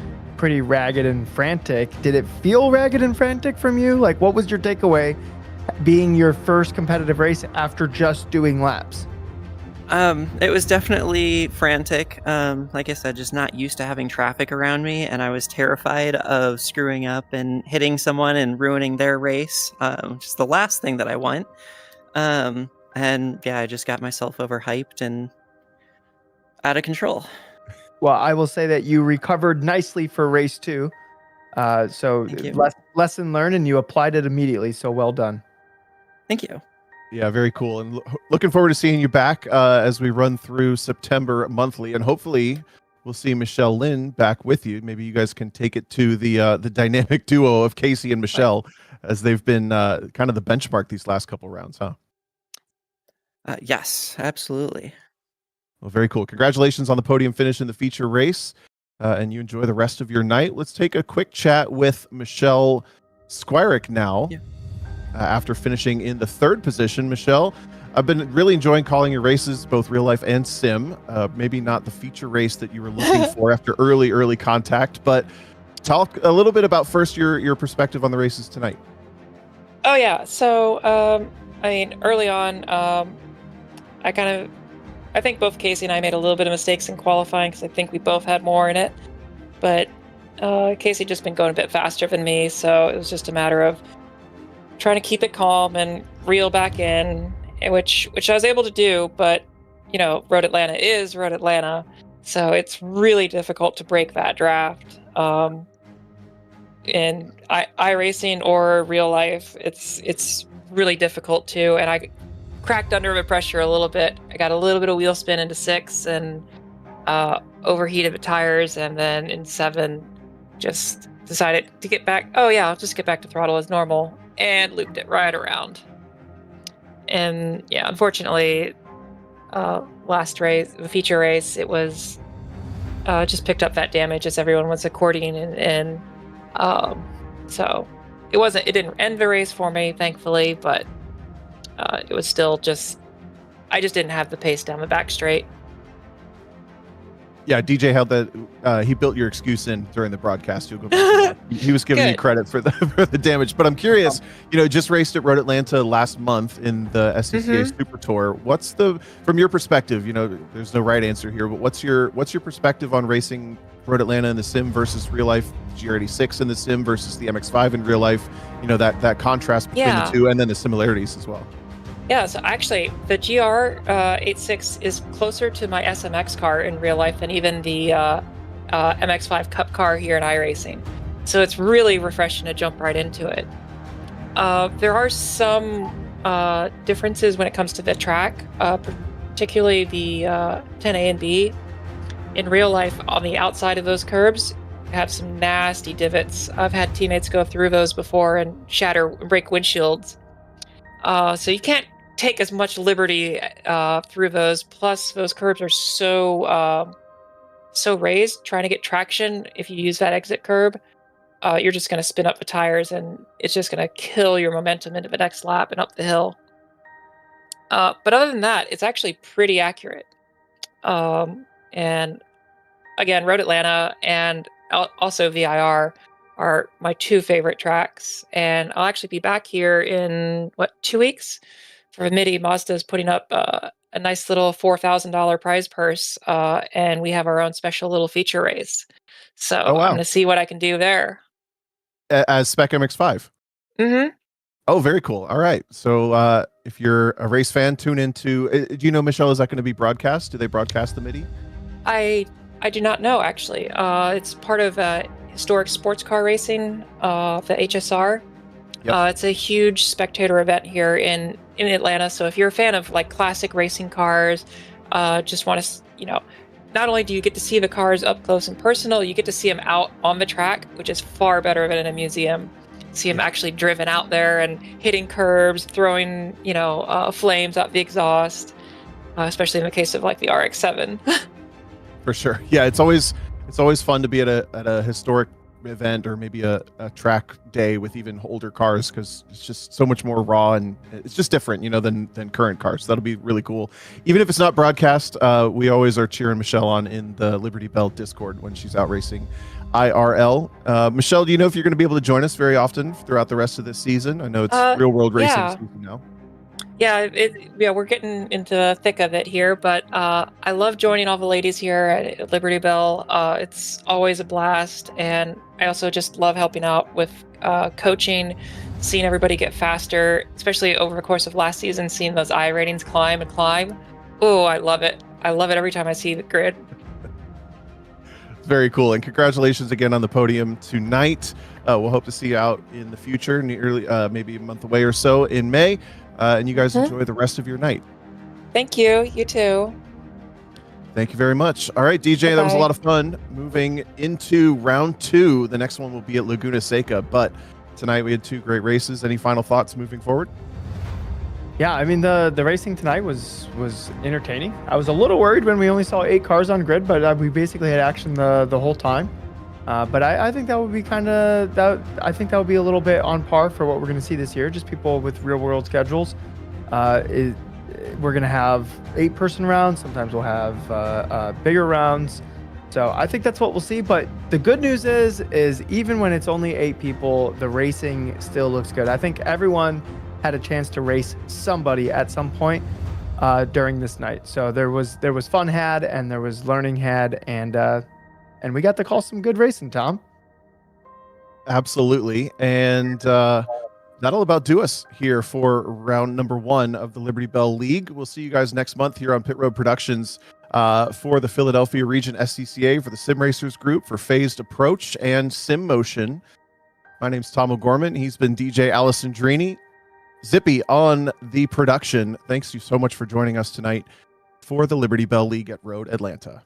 pretty ragged and frantic. Did it feel ragged and frantic from you? Like, what was your takeaway being your first competitive race after just doing laps? It was definitely frantic. Like I said, just not used to having traffic around me, and I was terrified of screwing up and hitting someone and ruining their race, which is the last thing that I want. And yeah, I just got myself overhyped and out of control. Well, I will say that you recovered nicely for race 2. So Thank you. lesson learned, and you applied it immediately. So well done. Thank you. Yeah, very cool. And looking forward to seeing you back as we run through September monthly. And hopefully we'll see Michelle Lynn back with you. Maybe you guys can take it to the dynamic duo of Casey and Michelle, as they've been kind of the benchmark these last couple rounds, huh? Yes, absolutely. Well, very cool. Congratulations on the podium finish in the feature race. And you enjoy the rest of your night. Let's take a quick chat with Michelle Squirick now. Yeah. After finishing in the 3rd position. Michelle, I've been really enjoying calling your races, both real life and sim. Maybe not the feature race that you were looking for after early contact, but talk a little bit about first your perspective on the races tonight. Oh yeah, so I mean, early on, I think both Casey and I made a little bit of mistakes in qualifying because I think we both had more in it, but Casey just been going a bit faster than me, so it was just a matter of trying to keep it calm and reel back in, which I was able to do, but you know, Road Atlanta is Road Atlanta, so it's really difficult to break that draft. In iRacing or real life, it's really difficult too, and I cracked under the pressure a little bit. I got a little bit of wheel spin into 6 and overheated the tires, and then in 7 just decided to get back. Oh yeah, I'll just get back to throttle as normal, and looped it right around. And yeah, unfortunately, last race, the feature race, it was just picked up that damage as everyone was according, and so it didn't end the race for me, thankfully, but it was still just, I just didn't have the pace down the back straight. Yeah, DJ held that. He built your excuse in during the broadcast. You'll go back to that. He was giving you credit for the damage. But I'm curious. You know, just raced at Road Atlanta last month in the SCCA Super Tour. What's from your perspective? You know, there's no right answer here, but what's your perspective on racing Road Atlanta in the sim versus real life GR86 in the sim versus the MX-5 in real life? You know, that contrast between the two, and then the similarities as well. Yeah, so actually, the GR86 is closer to my SMX car in real life than even the MX-5 Cup car here in iRacing. So it's really refreshing to jump right into it. There are some differences when it comes to the track, particularly the 10A and B. In real life, on the outside of those curbs, you have some nasty divots. I've had teammates go through those before and break windshields. So you can't take as much liberty through those. Plus, those curbs are so raised. Trying to get traction, if you use that exit curb, you're just going to spin up the tires, and it's just going to kill your momentum into the next lap and up the hill. But other than that, it's actually pretty accurate. And again, Road Atlanta and also VIR are my 2 favorite tracks, and I'll actually be back here in 2 weeks for MIDI. Mazda is putting up a nice little $4,000 prize purse, and we have our own special little feature race. So I'm going to see what I can do there. As Spec MX-5. Oh, very cool. All right. So if you're a race fan, tune into. Do you know, Michelle, is that going to be broadcast? Do they broadcast the MIDI? I do not know, actually. It's part of historic sports car racing, the HSR. Yep. It's a huge spectator event here in Atlanta. So if you're a fan of like classic racing cars, just want to, not only do you get to see the cars up close and personal, you get to see them out on the track, which is far better than in a museum. See them actually driven out there and hitting curbs, throwing, flames out the exhaust, especially in the case of like the RX-7. For sure. Yeah, it's always fun to be at a historic event, or maybe a track day with even older cars, because it's just so much more raw, and it's just different, than current cars. So that'll be really cool. Even if it's not broadcast, we always are cheering Michelle on in the Liberty Bell Discord when she's out racing. IRL. Michelle, do you know if you're going to be able to join us very often throughout the rest of this season? I know it's real world racing yeah. season now. Yeah, we're getting into the thick of it here, but I love joining all the ladies here at Liberty Bell. It's always a blast, and I also just love helping out with coaching, seeing everybody get faster, especially over the course of last season, seeing those I ratings climb and climb. Oh, I love it. I love it every time I see the grid. Very cool, and congratulations again on the podium tonight. We'll hope to see you out in the future, maybe a month away or so in May. And you guys enjoy the rest of your night. Thank you. You too. Thank you very much. All right, DJ, that was a lot of fun. Moving into round 2, the next one will be at Laguna Seca. But tonight we had 2 great races. Any final thoughts moving forward? Yeah, I mean the racing tonight was entertaining. I was a little worried when we only saw 8 cars on grid, but we basically had action the whole time. But I think that would be I think that would be a little bit on par for what we're going to see this year. Just people with real world schedules. We're going to have 8-person rounds. Sometimes we'll have bigger rounds. So I think that's what we'll see. But the good news is even when it's only 8 people, the racing still looks good. I think everyone had a chance to race somebody at some point during this night. So there was fun had, and there was learning had, and we got to call some good racing, Tom. Absolutely. And that'll about do us here for round number 1 of the Liberty Belle League. We'll see you guys next month here on Pit Road Productions for the Philadelphia Region SCCA, for the Sim Racers Group, for Phased Approach and Sim Motion. My name's Tom O'Gorman. He's been DJ Alessandrini. Zippy on the production. Thanks you so much for joining us tonight for the Liberty Belle League at Road Atlanta.